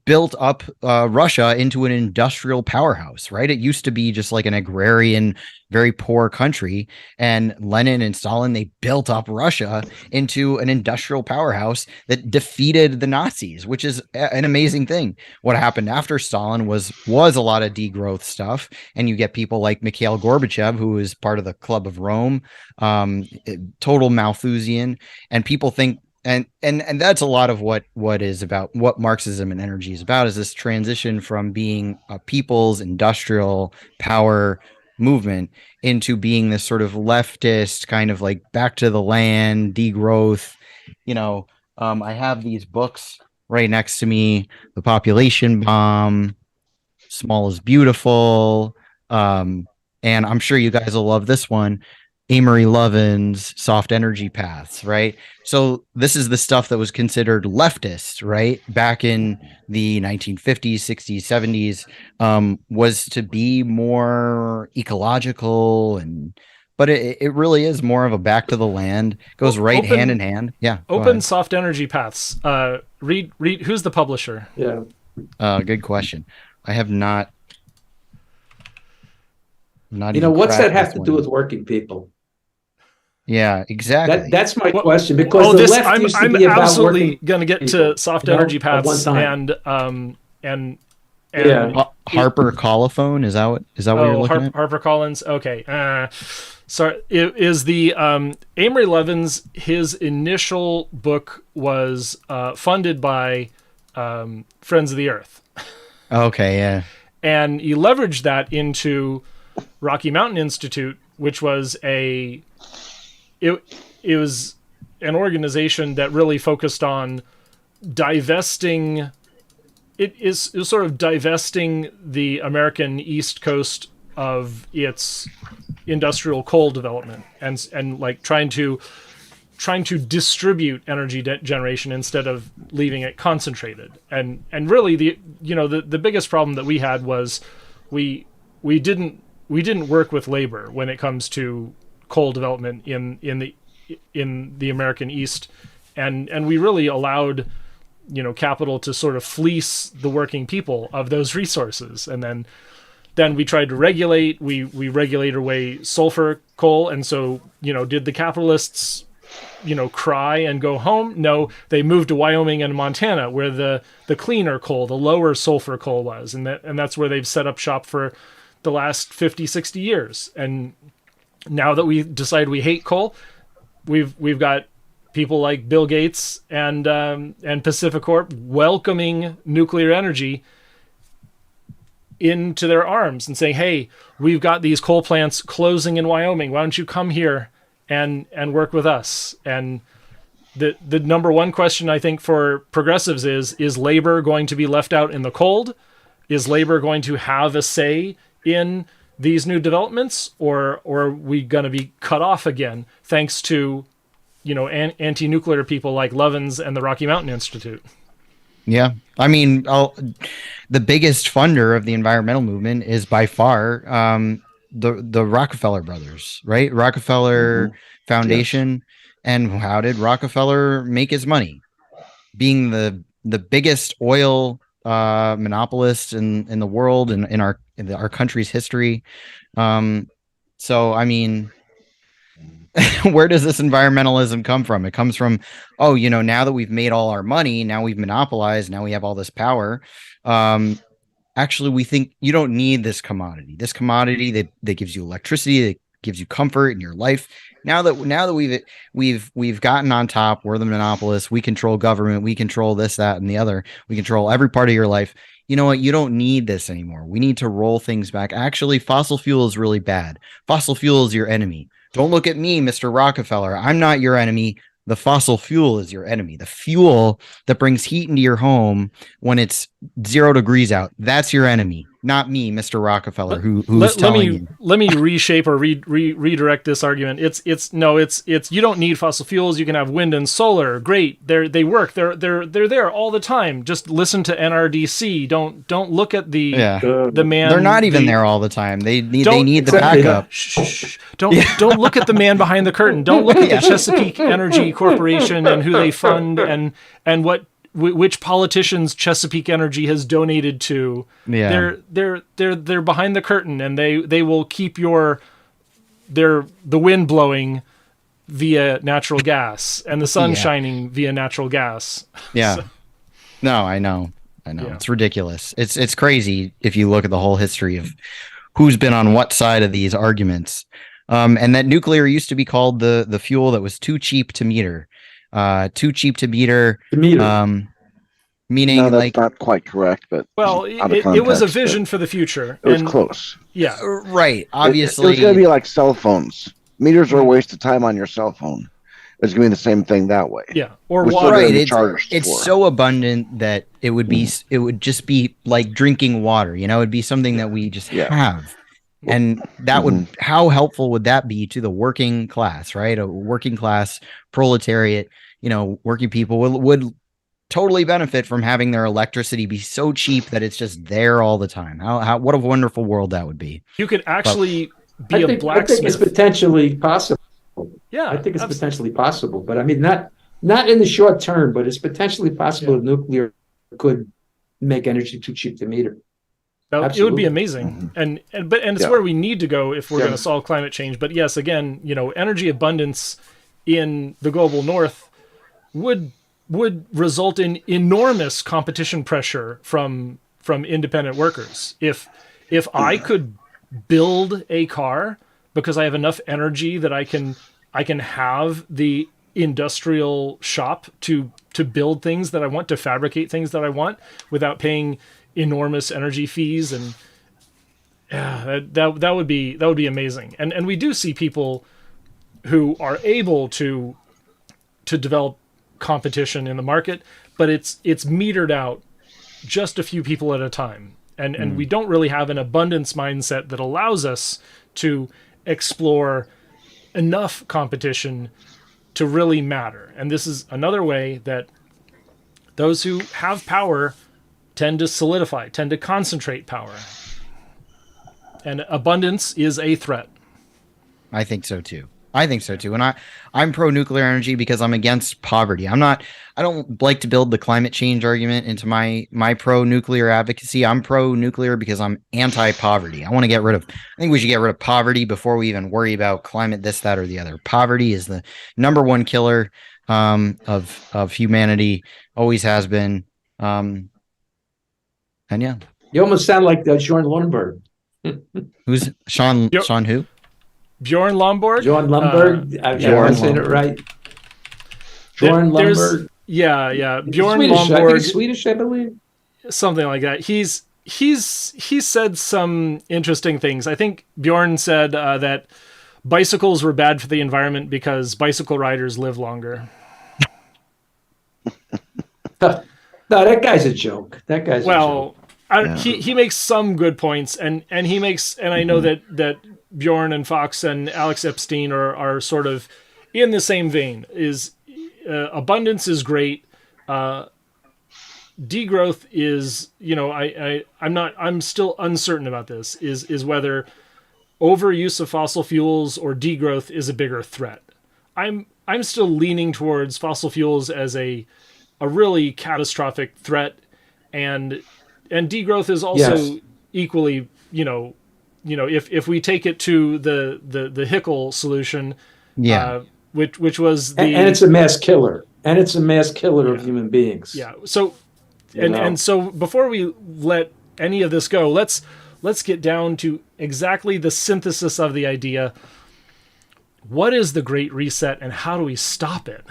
built up Russia into an industrial powerhouse, right? It used to be just like an agrarian, very poor country. And Lenin and Stalin, they built up Russia into an industrial powerhouse that defeated the Nazis, which is an amazing thing. What happened after Stalin was a lot of degrowth stuff. And you get people like Mikhail Gorbachev, who is part of the Club of Rome, total Malthusian. And people think, and that's a lot of what is about, what Marxism and energy is about, is this transition from being a people's industrial power movement into being this sort of leftist kind of like back to the land, degrowth. I have these books right next to me: The Population Bomb, Small is Beautiful, and I'm sure you guys will love this one, Amory Lovin's Soft Energy Paths, right? So this is the stuff that was considered leftist, right? Back in the 1950s, 60s, 70s, was to be more ecological, but it really is more of a back to the land. It goes hand in hand. Yeah. Open Soft Energy Paths. Read. Who's the publisher? Yeah. Good question. I have not. What's that have to do with working people? Yeah, exactly. That's my question, because the left used to be about absolutely working going to get to Soft Energy Paths and Harper Colophone, is that what you're looking at? Harper Collins. Okay. Sorry, it is the Amory Levin's, his initial book was funded by Friends of the Earth. Okay, yeah. And he leveraged that into Rocky Mountain Institute, which was it was an organization that really focused on divesting. It was sort of divesting the American East Coast of its industrial coal development and like trying to distribute energy generation instead of leaving it concentrated. And really the biggest problem that we had was we didn't work with labor when it comes to coal development in the American East, and we really allowed capital to sort of fleece the working people of those resources. And then we tried to regulate. We regulate away sulfur coal, and so did the capitalists cry and go home? No, they moved to Wyoming and Montana, where the cleaner coal, the lower sulfur coal was, and that's where they've set up shop for the last 50, 60 years. And now that we decide we hate coal, we've got people like Bill Gates and PacifiCorp welcoming nuclear energy into their arms and saying, "Hey, we've got these coal plants closing in Wyoming. Why don't you come here and work with us?" And the number one question I think for progressives is labor going to be left out in the cold? Is labor going to have a say in these new developments, or are we going to be cut off again thanks to anti-nuclear people like Levin's and the Rocky Mountain Institute? Yeah, I mean, the biggest funder of the environmental movement is by far the Rockefeller brothers, right? Rockefeller Foundation. Yes. And how did Rockefeller make his money? Being the biggest oil monopolist in the world and in our country's history. So I mean, where does this environmentalism come from? It comes from, now that we've made all our money, now we've monopolized, now we have all this power. Actually, we think you don't need this commodity. This commodity that gives you electricity, that gives you comfort in your life. Now that we've gotten on top, we're the monopolists. We control government. We control this, that, and the other. We control every part of your life. You know what? You don't need this anymore. We need to roll things back. Actually, fossil fuel is really bad. Fossil fuel is your enemy. Don't look at me, Mr. Rockefeller. I'm not your enemy. The fossil fuel is your enemy. The fuel that brings heat into your home when it's 0 degrees out, that's your enemy, not me, Mr. Rockefeller, who's telling you. Let me reshape or redirect this argument. It's you don't need fossil fuels. You can have wind and solar. Great. They work. They're there all the time. Just listen to NRDC. Don't look at the man. They're not even there all the time. They need the backup. Don't look at the man behind the curtain. Don't look at the Chesapeake Energy Corporation and who they fund and what which politicians Chesapeake Energy has donated to. Yeah. They're behind the curtain, and they will keep the wind blowing via natural gas and the sun shining via natural gas. Yeah. So, no, I know. Yeah. It's ridiculous. It's crazy if you look at the whole history of who's been on what side of these arguments. And that nuclear used to be called the fuel that was too cheap to meter. Too cheap to meter. Meaning, no, that's like, not quite correct, but well, it was a vision for the future. It was close. Yeah, right. Obviously, it was going to be like cell phones. Meters are a waste of time on your cell phone. It's going to be the same thing that way. Yeah, or water. water. Right. It's so abundant that it would just be like drinking water. It'd be something that we just have. And that would, how helpful would that be to the working class, right? A working class proletariat, working people would totally benefit from having their electricity be so cheap that it's just there all the time. What a wonderful world that would be. You could actually be a blacksmith. I think it's potentially possible. Yeah, I think it's potentially possible, but I mean, not in the short term, but it's potentially possible that nuclear could make energy too cheap to meter. It would be amazing, and it's where we need to go if we're going to solve climate change. But yes, again, energy abundance in the global north would result in enormous competition pressure from independent workers. If I could build a car because I have enough energy that I can have the industrial shop to build things that I want, to fabricate things that I want without paying enormous energy fees, and that would be amazing. And we do see people who are able to develop competition in the market, but it's metered out just a few people at a time, and we don't really have an abundance mindset that allows us to explore enough competition to really matter. And this is another way that those who have power tend to concentrate power. And abundance is a threat. I think so too. And I'm pro-nuclear energy because I'm against poverty. I don't like to build the climate change argument into my pro-nuclear advocacy. I'm pro-nuclear because I'm anti-poverty. I think we should get rid of poverty before we even worry about climate, this, that, or the other. Poverty is the number one killer of humanity, always has been. And yeah. You almost sound like Sean Lundberg. Who's Sean? Sean who? Bjorn Lomborg? John Lundberg. I'm saying it right. Bjorn Lundberg. Yeah. Bjorn Swedish, Lomborg. I think he's Swedish, I believe. Something like that. He's said some interesting things. I think Bjorn said that bicycles were bad for the environment because bicycle riders live longer. No, that guy's a joke. A joke. He makes some good points, and I know that Bjorn and Fox and Alex Epstein are sort of in the same vein. Is abundance is great. Degrowth is, I'm still uncertain about this. Is whether overuse of fossil fuels or degrowth is a bigger threat. I'm still leaning towards fossil fuels as a really catastrophic threat, and degrowth is also equally, if we take it to the Hickel solution, which was and it's a mass killer, of human beings. Yeah. So, and so before we let any of this go, let's get down to exactly the synthesis of the idea. What is the Great Reset, and how do we stop it?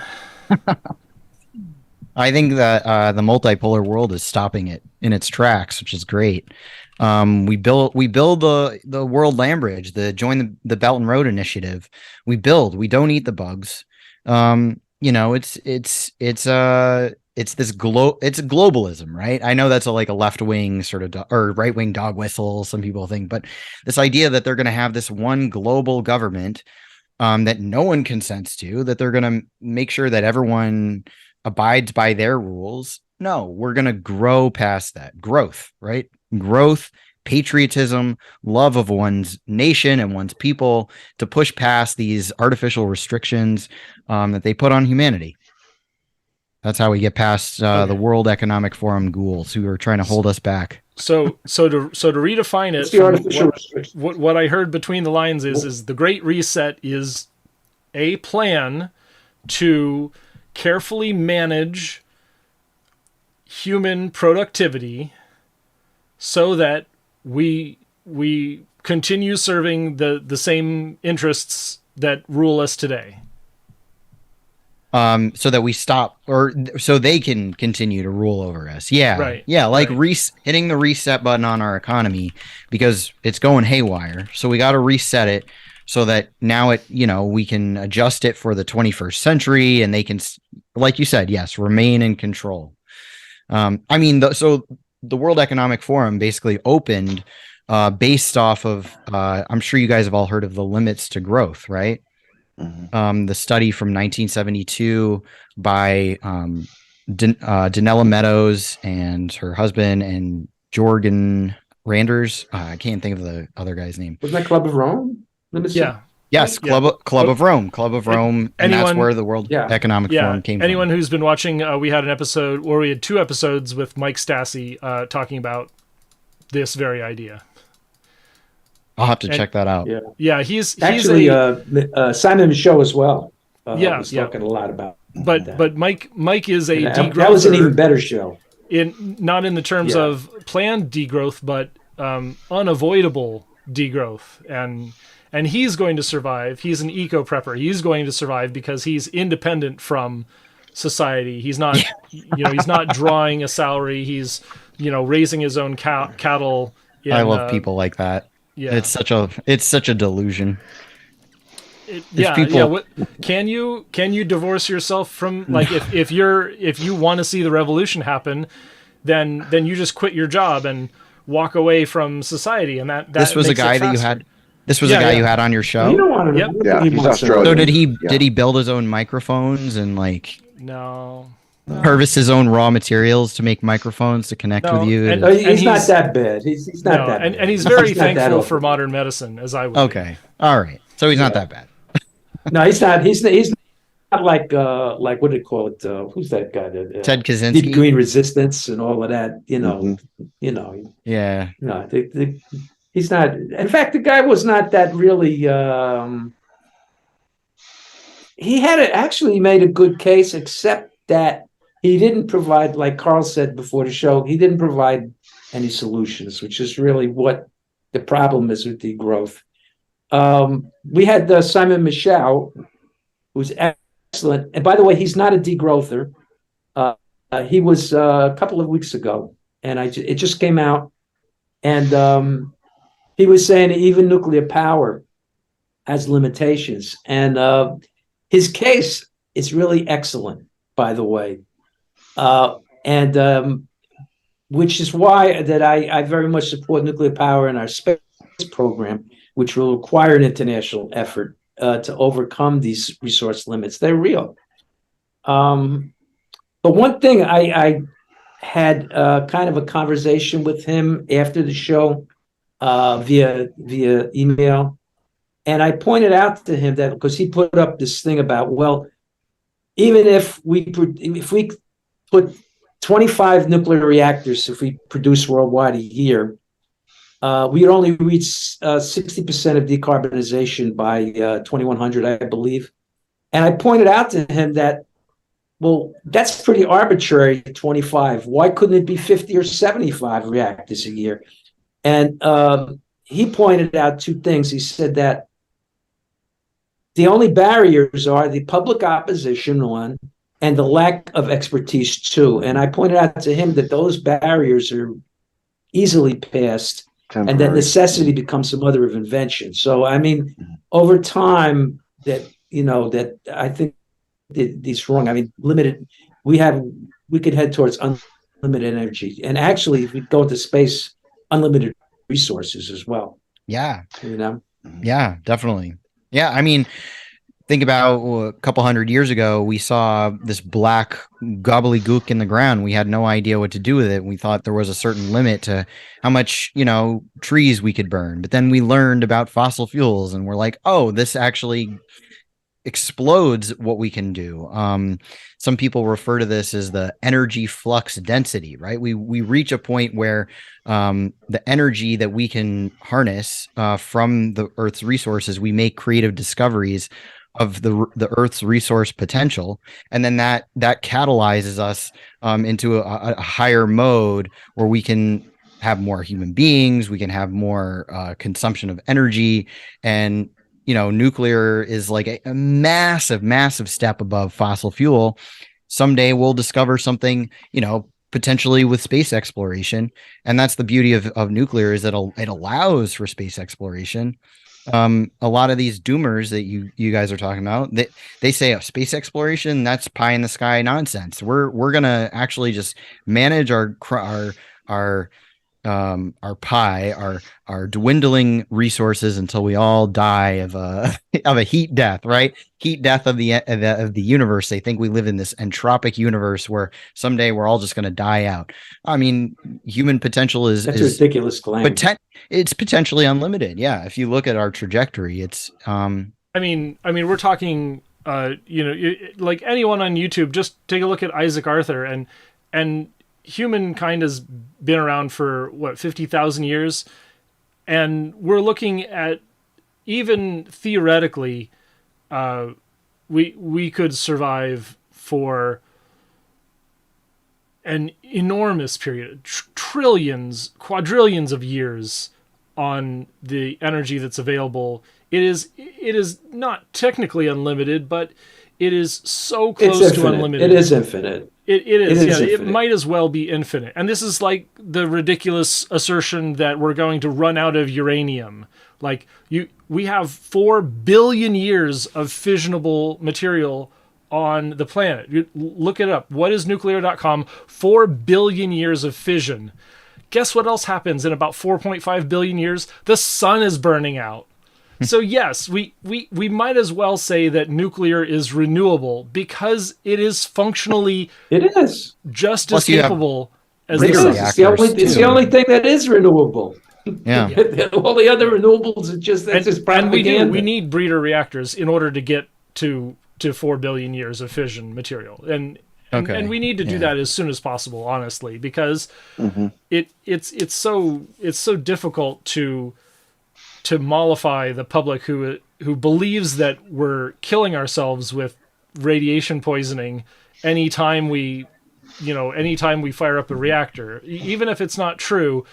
I think that the multipolar world is stopping it in its tracks, which is great. We build the world land bridge, join the Belt and Road Initiative. We don't eat the bugs. It's globalism, right? I know that's a left wing sort of or right wing dog whistle, some people think, but this idea that they're going to have this one global government that no one consents to, that they're going to make sure that everyone abides by their rules. No, we're going to grow past that. Growth, right? Growth, patriotism, love of one's nation and one's people, to push past these artificial restrictions that they put on humanity. That's how we get past the World Economic Forum ghouls who are trying to hold us back. So to redefine it, It's the artificial restriction. what I heard between the lines is the Great Reset is a plan to carefully manage human productivity so that we continue serving the same interests that rule us today. So that we stop, or so they can continue to rule over us. Yeah. Right. Yeah. Like Right. hitting the reset button on our economy because it's going haywire. So we got to reset it so that now we can adjust it for the 21st century and they can, like you said, yes, remain in control. So the World Economic Forum basically opened based off of, I'm sure you guys have all heard of the limits to growth, right? Mm-hmm. The study from 1972 by Danella Meadows and her husband and Jorgen Randers. I can't think of the other guy's name. Wasn't that Club of Rome? Yeah. Yes, Club of Rome, and that's where the World Economic Forum came from. Anyone who's been watching, we had two episodes with Mike Stassi talking about this very idea. I'll have to check that out. Yeah, he's actually Simon Michaud as well. Was talking a lot about. But Mike is a degrowther. That was an even better show. Not in the terms of planned degrowth, but unavoidable degrowth, and he's going to survive. He's an eco prepper. He's going to survive because he's independent from society. He's not, he's not drawing a salary. He's, raising his own cattle. I love people like that. Yeah, it's such a delusion. Can you divorce yourself from, like, if you want to see the revolution happen, then you just quit your job and walk away from society, and that this was a guy that you had. This was a guy you had on your show. You don't want to. Yep. Yeah, he's Australian. So did he build his own microphones and No. harvest his own raw materials to make microphones to connect with you? He's not that bad. He's not that bad. And he's very thankful for modern medicine, as I would. Okay. All right. So he's not that bad. No, he's not. He's not like what do you call it? Who's that guy? Ted Kaczynski. Deep Green Resistance and all of that. Yeah. No, he's not. In fact, the guy was not that really. He actually made a good case, except that he didn't provide, like Carl said before the show, he didn't provide any solutions, which is really what the problem is with degrowth. We had Simon Michaud, who's excellent. And by the way, he's not a degrowther. He was a couple of weeks ago, and it just came out. And he was saying even nuclear power has limitations. And his case is really excellent, by the way. Which is why that I very much support nuclear power in our space program, which will require an international effort to overcome these resource limits. They're real. But one thing I had kind of a conversation with him after the show via email, and I pointed out to him that because he put up this thing about, well, even if we put 25 nuclear reactors, if we produce worldwide a year, we'd only reach 60% of decarbonization by 2100, I believe. And I pointed out to him that, well, that's pretty arbitrary, 25. Why couldn't it be 50 or 75 reactors a year? And he pointed out two things. He said that the only barriers are the public opposition, one, and the lack of expertise, two. And I pointed out to him that those barriers are easily passed, and that necessity becomes the mother of invention. So, I mean, over time, that I think it's wrong. I mean, we could head towards unlimited energy, and actually, if we go into space, unlimited resources as well. Yeah. Yeah, definitely. Yeah, I mean, think about a couple hundred years ago, we saw this black gobbledygook in the ground. We had no idea what to do with it. We thought there was a certain limit to how much, trees we could burn. But then we learned about fossil fuels and we're like, oh, this actually explodes what we can do. Some people refer to this as the energy flux density, right? We reach a point where the energy that we can harness from the Earth's resources, we make creative discoveries of the Earth's resource potential, and then that catalyzes us into a higher mode where we can have more human beings, we can have more consumption of energy, and nuclear is like a massive step above fossil fuel. Someday we'll discover something, potentially with space exploration, and that's the beauty of nuclear, is that it allows for space exploration. A lot of these doomers that you guys are talking about, they say space exploration, that's pie in the sky nonsense. We're gonna actually just manage our pie, our dwindling resources until we all die of a heat death, right? Heat death of the universe. They think we live in this entropic universe where someday we're all just going to die out. I mean, human potential is ridiculous claim. It's potentially unlimited. Yeah, if you look at our trajectory, it's. I mean, we're talking. Like anyone on YouTube, just take a look at Isaac Arthur and humankind has been around for 50,000 years, and we're looking at, even theoretically, we could survive for an enormous period, trillions, quadrillions of years on the energy that's available. It is not technically unlimited, but it is so close to unlimited. It is infinite. It is. It might as well be infinite. And this is like the ridiculous assertion that we're going to run out of uranium. Like we have 4 billion years of fissionable material on the planet. You look it up. What is nuclear.com? 4 billion years of fission. Guess what else happens in about 4.5 billion years? The sun is burning out. So yes, we might as well say that nuclear is renewable because it is functionally just as capable as the sun. It's the only thing that is renewable. Yeah. All the other renewables are just propaganda. And we need breeder reactors in order to get to 4 billion years of fission material. And we need to do that as soon as possible, honestly, because it's so difficult to mollify the public who believes that we're killing ourselves with radiation poisoning anytime we fire up a reactor. Even if it's not true,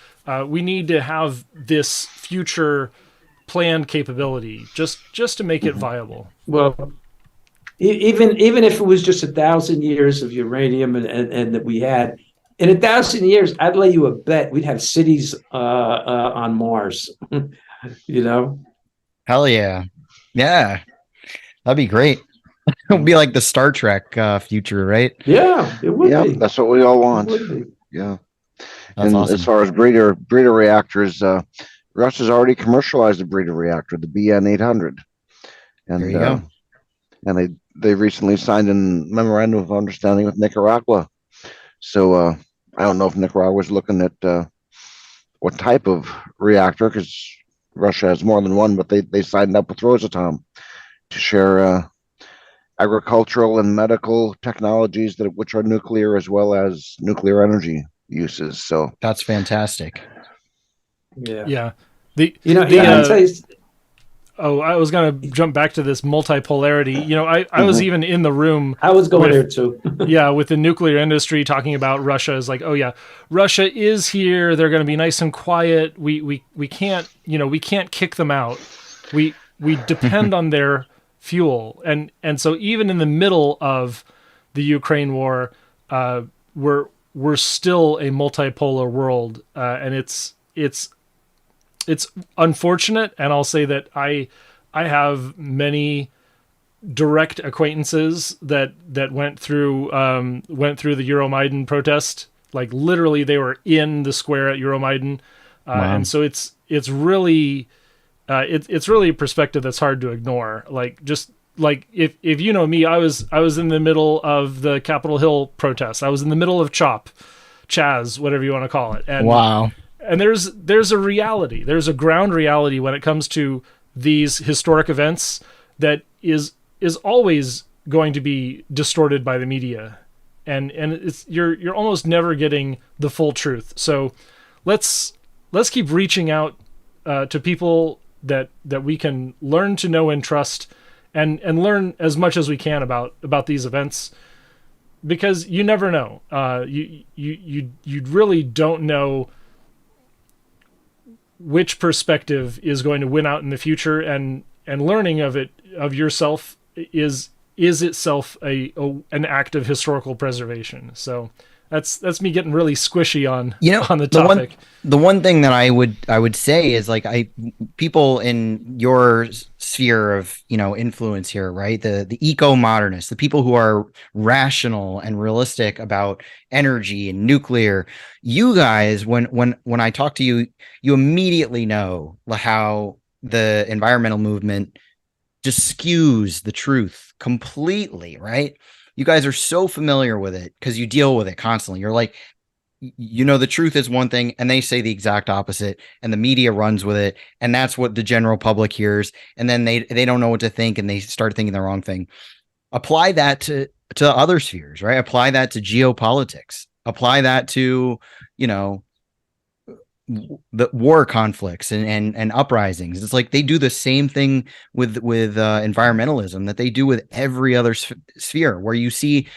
we need to have this future planned capability just to make it viable. Well, even if it was just 1,000 years of uranium and that we had, in 1,000 years, I'd lay you a bet we'd have cities on Mars. Hell yeah. That'd be great. It'd be like the Star Trek future, right? Yeah, it would be. That's what we all want. Yeah. That's awesome. As far as breeder reactors, Russia's already commercialized a breeder reactor, the BN-800, and there you go. And they recently signed a memorandum of understanding with Nicaragua. So I don't know if Nicaragua's looking at what type of reactor, because Russia has more than one, but they signed up with Rosatom to share agricultural and medical technologies which are nuclear, as well as nuclear energy uses. So that's fantastic. Yeah. I was going to jump back to this multipolarity. I was even in the room. I was going there too. With the nuclear industry talking about Russia is like, oh yeah, Russia is here. They're going to be nice and quiet. We can't, we can't kick them out. We depend on their fuel. And so even in the middle of the Ukraine war, we're still a multipolar world. And it's unfortunate, and I'll say that I have many direct acquaintances that went through the Euromaidan protest. Like literally, they were in the square at Euromaidan, Wow. And so it's really a perspective that's hard to ignore. Like just like if you know me, I was in the middle of the Capitol Hill protest. I was in the middle of Chaz, whatever you want to call it. And wow. And there's a reality. There's a ground reality when it comes to these historic events that is is always going to be distorted by the media, and it's you're almost never getting the full truth. So let's keep reaching out to people that we can learn to know and trust, and learn as much as we can about these events, because you never know. You really don't know which perspective is going to win out in the future, and learning of yourself is itself an act of historical preservation. So that's me getting really squishy on on the topic. The one thing that I would say is, like, people in your sphere of influence here, right? The eco-modernists, the people who are rational and realistic about energy and nuclear. You guys, when I talk to you, you immediately know how the environmental movement just skews the truth completely, right? You guys are so familiar with it because you deal with it constantly. You're like, the truth is one thing, and they say the exact opposite, and the media runs with it, and that's what the general public hears, and then they don't know what to think, and they start thinking the wrong thing. Apply that to other spheres, right? Apply that to geopolitics. Apply that to the war conflicts and uprisings. It's like they do the same thing with environmentalism that they do with every other sphere, where you see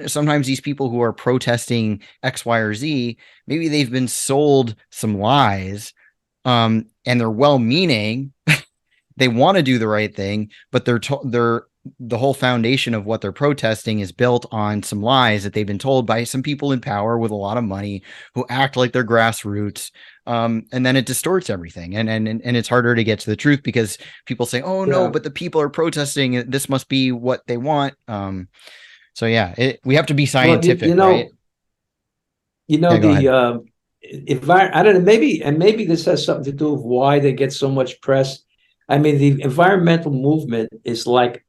sometimes these people who are protesting X, Y, or Z, maybe they've been sold some lies, and they're well-meaning. They want to do the right thing, but the whole foundation of what they're protesting is built on some lies that they've been told by some people in power with a lot of money who act like they're grassroots. And then it distorts everything. And it's harder to get to the truth because people say, oh no, but the people are protesting. This must be what they want. So yeah, we have to be scientific, right? I don't know, maybe this has something to do with why they get so much press. I mean, the environmental movement is like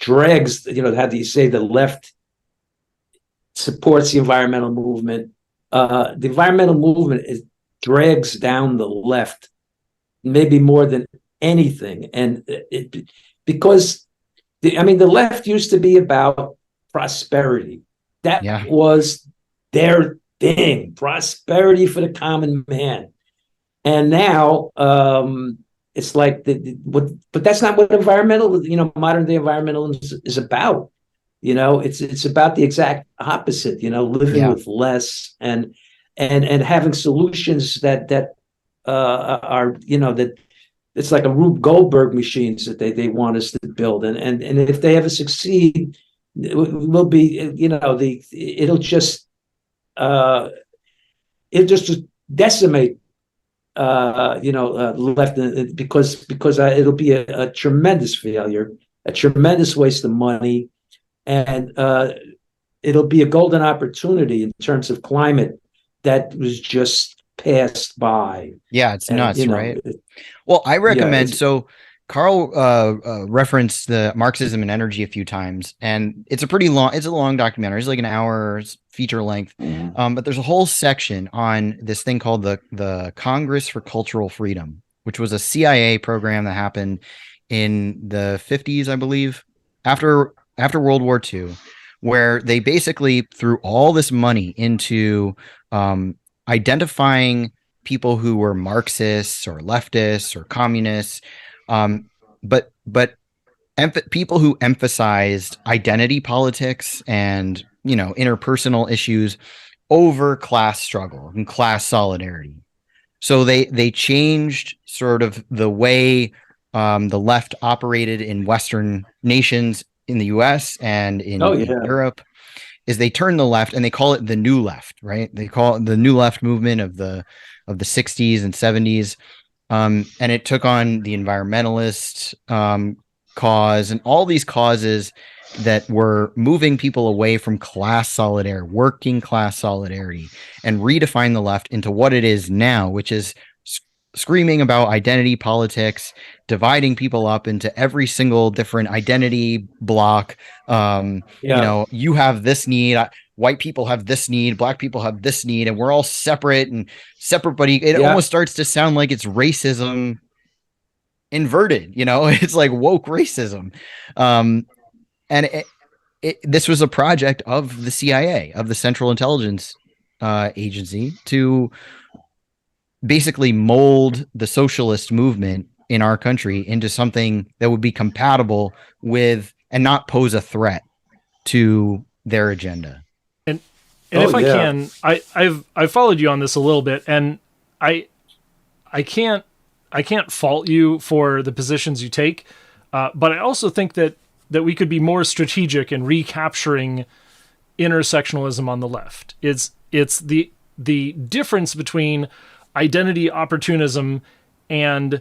drags, how do you say, the left supports the environmental movement. The environmental movement drags down the left maybe more than anything. And because the left used to be about prosperity. That was their thing, prosperity for the common man. And now, it's like but that's not what modern day environmentalism is about. It's about the exact opposite. Living with less and having solutions that are that it's like a Rube Goldberg machines that they want us to build, and if they ever succeed, it will be it'll just decimate left, because it'll be a tremendous failure, a tremendous waste of money, and it'll be a golden opportunity in terms of climate that was just passed by. Yeah, it's nuts, right? Well, I recommend. So Carl referenced the Marxism and Energy a few times, and it's a long documentary. It's like an hour feature length. But there's a whole section on this thing called the Congress for Cultural Freedom, which was a CIA program that happened in the 50s, I believe, after World War II, where they basically threw all this money into identifying people who were Marxists or leftists or communists, but people who emphasized identity politics and interpersonal issues over class struggle and class solidarity. So they changed sort of the way the left operated in Western nations, in the US and in Europe, is they turn the left, and they call it the New Left, right? They call it the New Left movement of the 60s and 70s. And it took on the environmentalist cause and all these causes that were moving people away from class solidarity, working class solidarity, and redefine the left into what it is now, which is screaming about identity politics, dividing people up into every single different identity block. You have this need, white people have this need, black people have this need, and we're all separate, but it almost starts to sound like it's racism inverted. It's like woke racism. And this was a project of the CIA, of the Central Intelligence Agency, to basically mold the socialist movement in our country into something that would be compatible with and not pose a threat to their agenda. And if I can, I've followed you on this a little bit, and I can't fault you for the positions you take, but I also think that we could be more strategic in recapturing intersectionalism on the left. It's the difference between identity opportunism and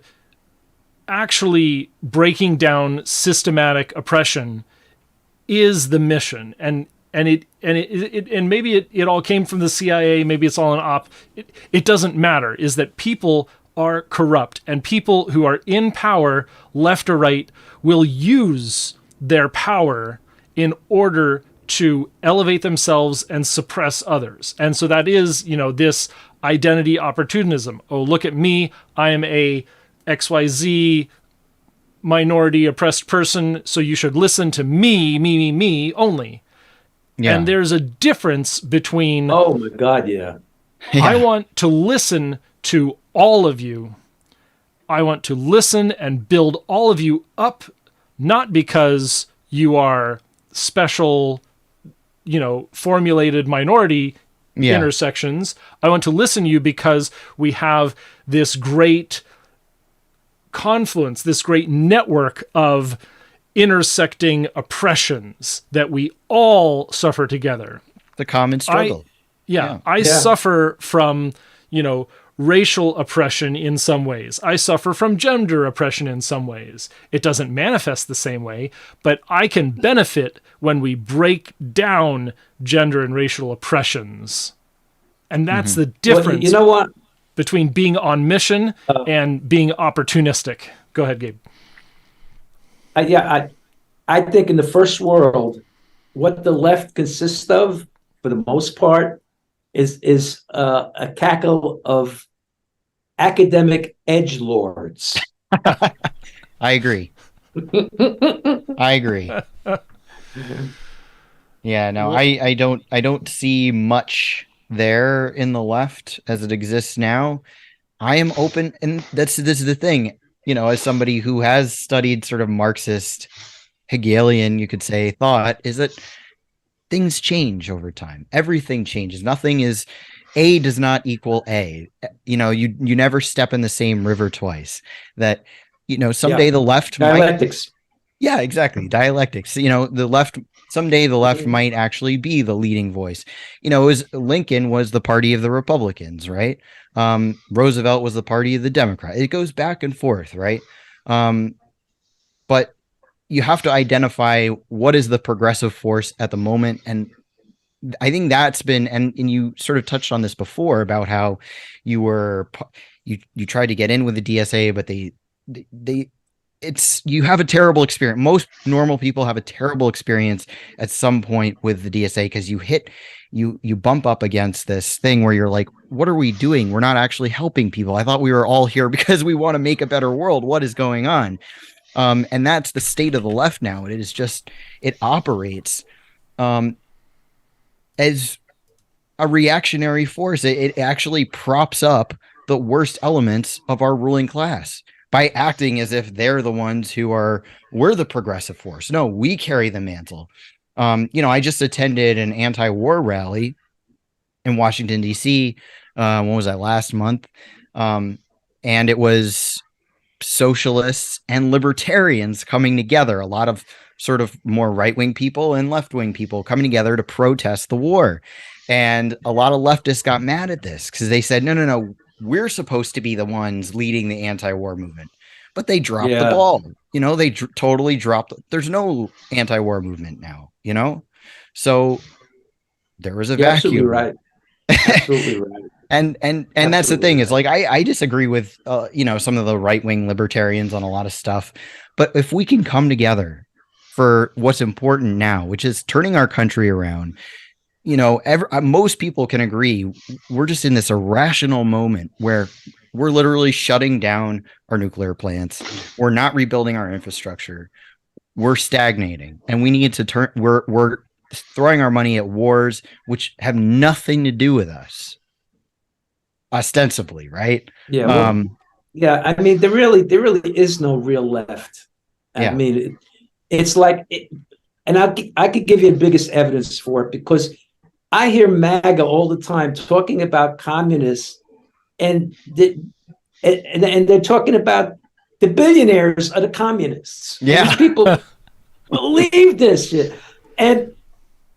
actually breaking down systematic oppression is the mission. And maybe it all came from the CIA, maybe it's all an op. It doesn't matter, is that people are corrupt, and people who are in power, left or right, will use their power in order to elevate themselves and suppress others. And so that is, this identity opportunism. Oh, look at me, I am a XYZ minority oppressed person, so you should listen to me only. Yeah. And there's a difference between, oh my God, yeah. I want to listen to all of you. I want to listen and build all of you up, not because you are special, formulated minority intersections. I want to listen to you because we have this great confluence, this great network of intersecting oppressions that we all suffer together. The common struggle. I suffer from, racial oppression in some ways. I suffer from gender oppression in some ways. It doesn't manifest the same way, but I can benefit when we break down gender and racial oppressions. And that's the difference. Well, you know what? Between being on mission and being opportunistic. Go ahead, Gabe. I think in the first world, what the left consists of, for the most part, is a cackle of academic edgelords. I agree. I agree. Yeah, no, I don't see much there in the left as it exists now. I am open, and this is the thing, as somebody who has studied sort of Marxist, Hegelian, you could say, thought, is that things change over time. Everything changes. Nothing is, A does not equal A. You never step in the same river twice. That, someday the left dialectics. Yeah, exactly. Dialectics. Someday the left might actually be the leading voice. Lincoln was the party of the Republicans, right? Roosevelt was the party of the Democrat. It goes back and forth, right? But you have to identify what is the progressive force at the moment. And I think that's been, and you sort of touched on this before about how you tried to get in with the DSA, but you have a terrible experience. Most normal people have a terrible experience at some point with the DSA, because you bump up against this thing where you're like, what are we doing? We're not actually helping people. I thought we were all here because we want to make a better world. What is going on? And that's the state of the left now. It is just, it operates as a reactionary force. It actually props up the worst elements of our ruling class by acting as if they're the ones we're the progressive force. No, we carry the mantle. I just attended an anti-war rally in Washington, D.C. When was that, last month? And it was socialists and libertarians coming together, a lot of sort of more right-wing people and left-wing people coming together to protest the war. And a lot of leftists got mad at this because they said, no, we're supposed to be the ones leading the anti-war movement. But they dropped the ball. They totally dropped. There's no anti-war movement now, So there was a vacuum. Absolutely right. Absolutely right. And that's the thing, is like, I disagree with, some of the right-wing libertarians on a lot of stuff. But if we can come together for what's important now, which is turning our country around, most people can agree we're just in this irrational moment where we're literally shutting down our nuclear plants. We're not rebuilding our infrastructure. we're stagnating, and we need to turn. We're throwing our money at wars which have nothing to do with us, ostensibly, right? Yeah, well, yeah. I mean, there really is no real left. I mean, it's like, and I could give you the biggest evidence for it, because I hear MAGA all the time talking about communists, and they're talking about the billionaires are the communists. Yeah. And these people believe this shit. And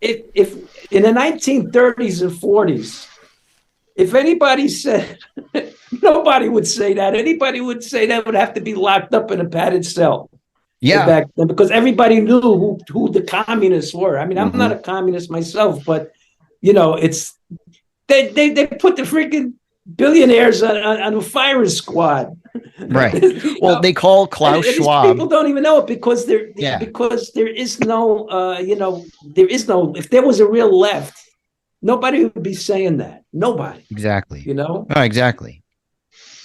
if in the 1930s and 40s, if anybody said, nobody would say that. Anybody would say that would have to be locked up in a padded cell. Yeah. Back then, because everybody knew who the communists were. I mean, I'm not a communist myself, but it's they put the freaking billionaires on a firing squad. Right. Well, they call Klaus Schwab. People don't even know it because because there is no if there was a real left, nobody would be saying that. Nobody. Exactly. No, exactly.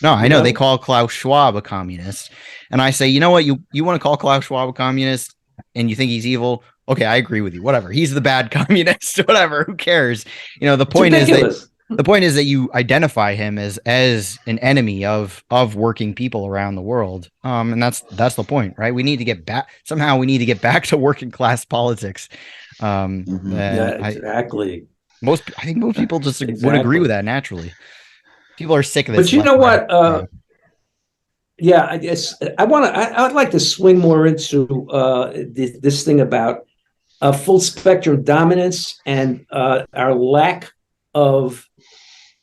No, I know they call Klaus Schwab a communist. And I say, you know what? You want to call Klaus Schwab a communist and you think he's evil? Okay, I agree with you. Whatever. He's the bad communist. Whatever. Who cares? The point is that you identify him as an enemy of working people around the world. And that's the point, right? We need to get back to working class politics. Exactly. I think most people just would agree with that naturally. People are sick of this. But you know what? I guess I'd like to swing more into this thing about full spectrum dominance and our lack of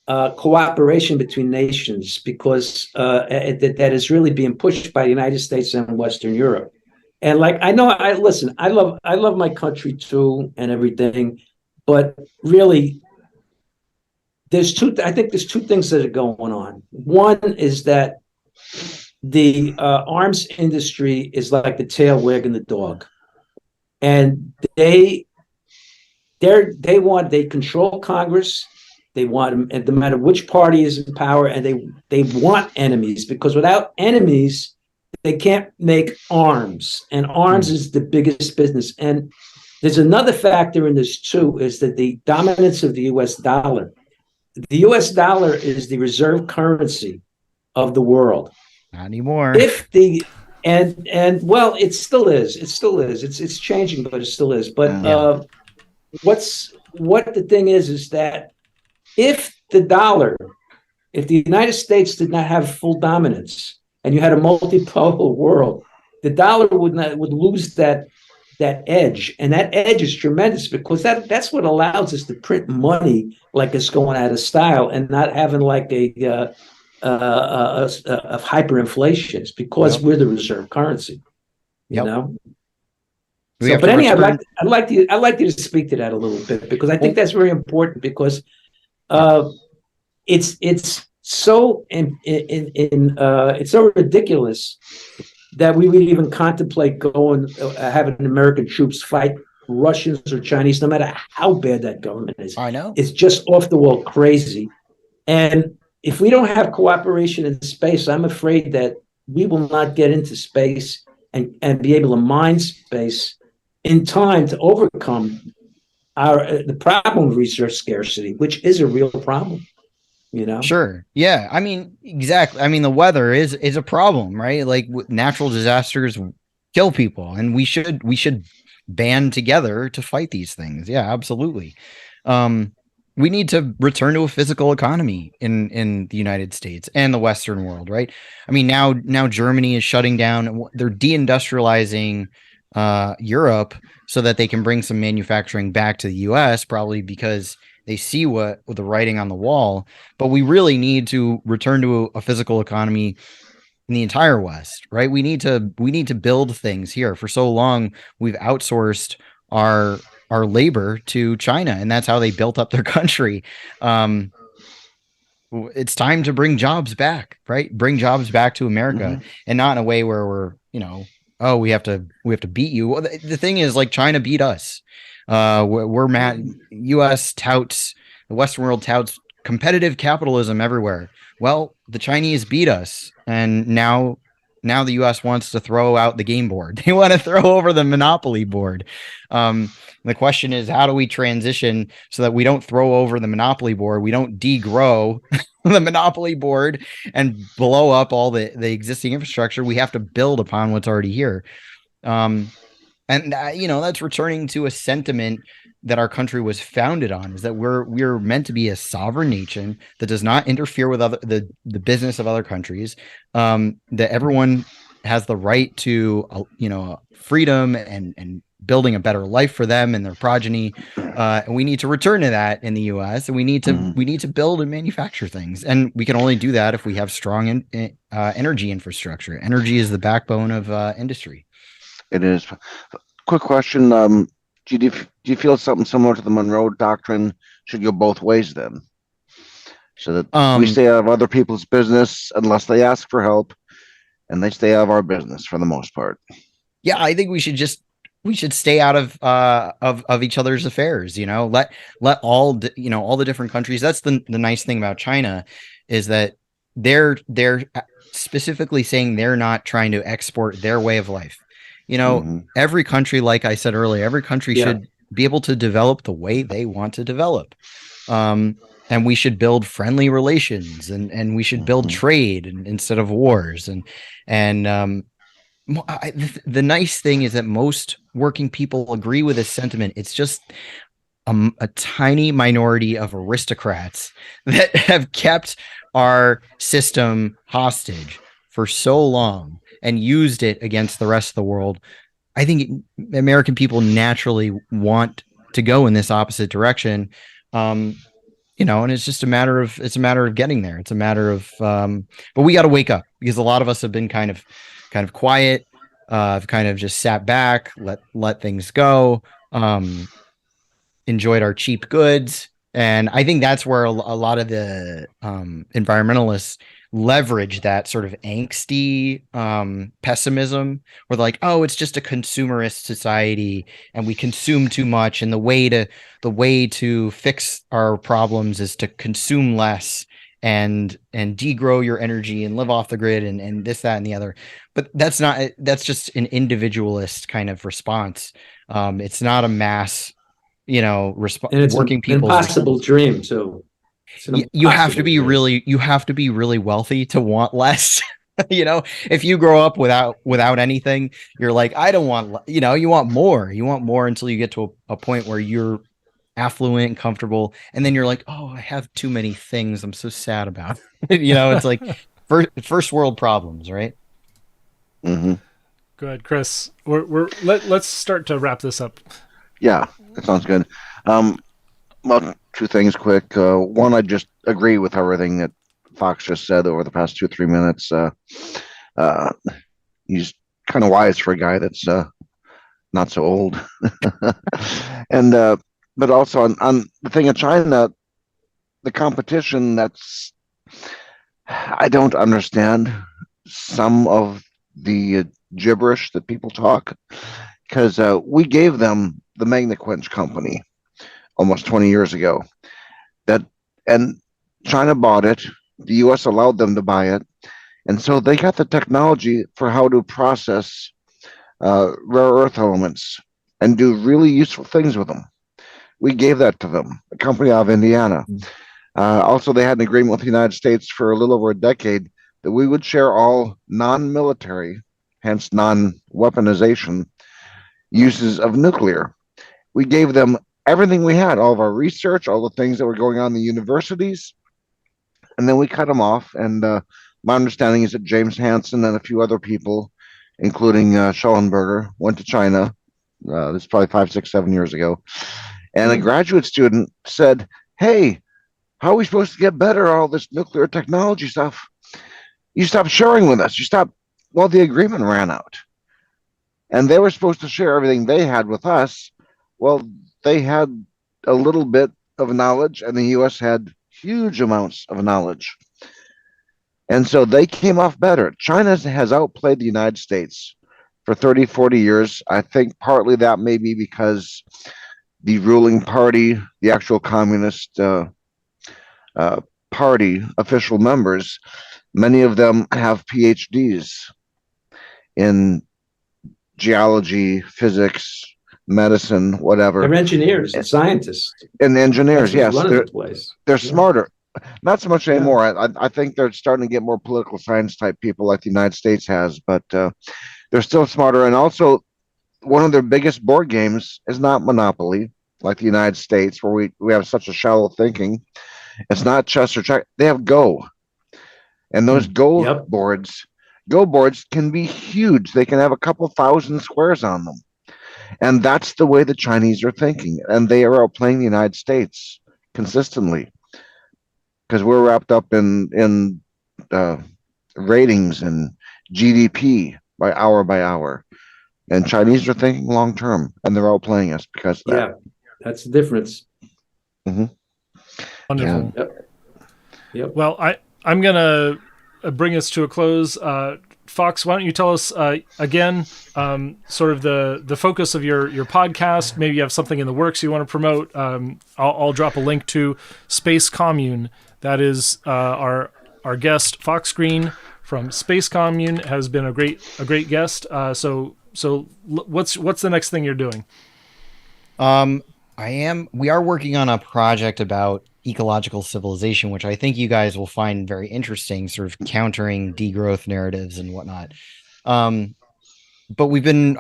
cooperation between nations, because that is really being pushed by the United States and Western Europe. And I love my country too and everything, but really, I think there's two things that are going on. One is that the arms industry is like the tail wagging the dog, and they control Congress. They want, and no matter which party is in power, and they want enemies, because without enemies, they can't make arms, and arms is the biggest business. And there's another factor in this too, is that the dominance of the U.S. dollar. The U.S. dollar is the reserve currency of the world. Not anymore. Well, it still is. It still is. It's changing, but it still is. But what the thing is that if the United States did not have full dominance, and you had a multipolar world, the dollar would lose that edge, and that edge is tremendous, because that's what allows us to print money like it's going out of style and not having like a hyperinflation. It's because we're the reserve currency. But anyhow, I'd like you to speak to that a little bit, because I think that's very important, because it's so it's so ridiculous that we would even contemplate having American troops fight Russians or Chinese, no matter how bad that government is. I know. It's just off the wall crazy. And if we don't have cooperation in space, I'm afraid that we will not get into space and be able to mine space in time to overcome the problem of resource scarcity, which is a real problem. Sure. Yeah. I mean, exactly. I mean, the weather is a problem, right? Like, natural disasters kill people, and we should band together to fight these things. Yeah, absolutely. We need to return to a physical economy in the United States and the Western world, right? I mean, now Germany is shutting down. They're deindustrializing Europe so that they can bring some manufacturing back to the US, probably because they see what the writing on the wall. But we really need to return to a physical economy in the entire West, right? We need to build things here. For so long, we've outsourced our labor to China, and that's how they built up their country. It's time to bring jobs back, right? Bring jobs back to America, and not in a way where we're, we have to beat you. Well, the thing is, like, China beat us. We're mad. U.S. touts, the Western world touts competitive capitalism everywhere. Well, the Chinese beat us, and now now the U.S. wants to throw out the game board. They want to throw over the monopoly board. The question is, how do we transition so that we don't throw over the monopoly board? We don't degrow the monopoly board and blow up all the existing infrastructure. We have to build upon what's already here. And that's returning to a sentiment that our country was founded on, is that we're meant to be a sovereign nation that does not interfere with the business of other countries, that everyone has the right to freedom and building a better life for them and their progeny, and we need to return to that in the US, and we need to build and manufacture things, and we can only do that if we have strong energy infrastructure. Energy is the backbone of industry. It is. Quick question. Do you feel something similar to the Monroe Doctrine should go both ways then? So that we stay out of other people's business unless they ask for help, and they stay out of our business for the most part. Yeah, I think we should stay out of each other's affairs. Let all all the different countries. That's the nice thing about China, is that they're specifically saying they're not trying to export their way of life. Every country, like I said earlier, every country should be able to develop the way they want to develop. And we should build friendly relations, and we should build trade instead of wars. The nice thing is that most working people agree with this sentiment. It's just a tiny minority of aristocrats that have kept our system hostage for so long and used it against the rest of the world. I think American people naturally want to go in this opposite direction. And it's just a matter of getting there. It's a matter of, but we got to wake up, because a lot of us have been kind of quiet, kind of just sat back, let things go, enjoyed our cheap goods. And I think that's where a lot of the environmentalists leverage that sort of angsty pessimism, where they're like, oh, it's just a consumerist society and we consume too much, and the way to fix our problems is to consume less and degrow your energy and live off the grid and this, that, and the other. But that's just an individualist kind of response. It's not a mass response. And it's working an impossible dream too. You have to be really wealthy to want less. If you grow up without anything, you're like, I don't want, you want more until you get to a point where you're affluent and comfortable, and then you're like, oh, I have too many things I'm so sad about. It's like first world problems, right? Mm-hmm. Go ahead, Chris. Let's start to wrap this up. Yeah, that sounds good. Well, two things quick. One, I just agree with everything that Fox just said over the past 2-3 minutes. He's kind of wise for a guy that's not so old. And but also on the thing of China, the competition, I don't understand some of the gibberish that people talk, because we gave them the Magna Quench Company almost 20 years ago. And China bought it. The U.S. allowed them to buy it, and so they got the technology for how to process rare earth elements and do really useful things with them. We gave that to them, a company out of Indiana. Also, they had an agreement with the United States for a little over a decade that we would share all non-military, hence non-weaponization, uses of nuclear. We gave them everything we had, all of our research, all the things that were going on in the universities, and then we cut them off. And my understanding is that James Hansen and a few other people, including Schellenberger, went to China. This is probably 5, 6, 7 years ago. And a graduate student said, hey, how are we supposed to get better at all this nuclear technology stuff? You stopped sharing with us. Well, the agreement ran out. And they were supposed to share everything they had with us. Well, they had a little bit of knowledge, and the U.S. had huge amounts of knowledge. And so they came off better. China has outplayed the United States for 30, 40 years. I think partly that may be because the ruling party, the actual Communist Party official members, many of them have PhDs in geology, physics, medicine, whatever. They're engineers and scientists. And engineers, That's what's yes, running the place. they're Yeah. smarter. Not so much anymore. I think they're starting to get more political science type people like the United States has, but they're still smarter. And also, one of their biggest board games is not Monopoly, like the United States, where we have such a shallow thinking. It's not chess or check. They have Go, and those Yep. Go boards can be huge. They can have a couple thousand squares on them, and that's the way the Chinese are thinking, and they are outplaying the United States consistently because we're wrapped up in ratings and GDP by hour. And Chinese are thinking long term, and they're outplaying us because of that. Yeah, that's the difference. Wonderful. Yeah. Yep. Well, I'm gonna bring us to a close. Fox, why don't you tell us again, sort of the focus of your podcast? Maybe you have something in the works you want to promote. I'll drop a link to Space Commune. That is our guest Fox Green from Space Commune has been a great guest. So what's the next thing you're doing? We are working on a project about ecological civilization, which I think you guys will find very interesting, sort of countering degrowth narratives and whatnot. But we've been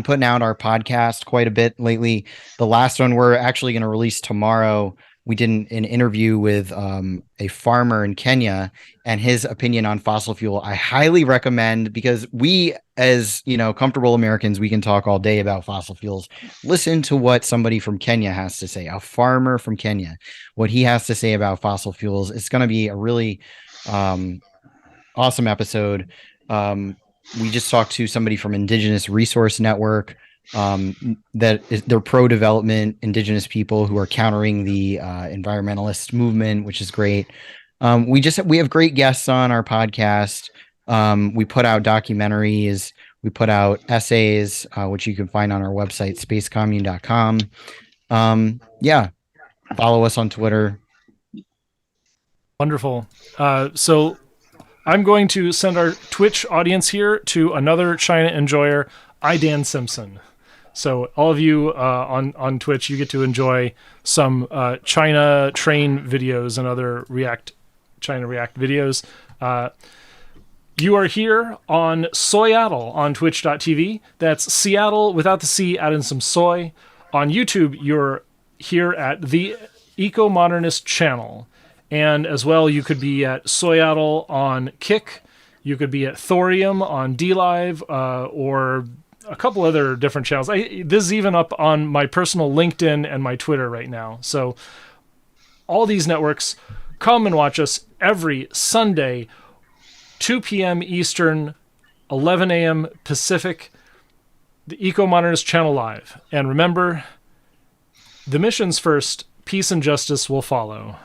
putting out our podcast quite a bit lately. The last one we're actually going to release tomorrow. We did an interview with a farmer in Kenya and his opinion on fossil fuel. I highly recommend, because we, as comfortable Americans, we can talk all day about fossil fuels. Listen to what somebody from Kenya has to say, a farmer from Kenya, what he has to say about fossil fuels. It's going to be a really awesome episode. We just talked to somebody from Indigenous Resource Network. They're pro-development indigenous people who are countering the environmentalist movement, which is great. We have great guests on our podcast. We put out documentaries, we put out essays, which you can find on our website, spacecommune.com. Follow us on Twitter. Wonderful. So I'm going to send our Twitch audience here to another China enjoyer, Dan Simpson. So all of you on Twitch, you get to enjoy some China train videos and other China React videos. You are here on Soyatl on twitch.tv. That's Seattle without the C, add in some soy. On YouTube, you're here at the Eco-Modernist channel. And as well, you could be at Soyatl on Kick. You could be at Thorium on DLive or a couple other different channels. This is even up on my personal LinkedIn and my Twitter right now. So all these networks, come and watch us every Sunday, 2 p.m. Eastern, 11 a.m. Pacific, the Eco-Modernist channel live. And remember, the mission's first, peace and justice will follow.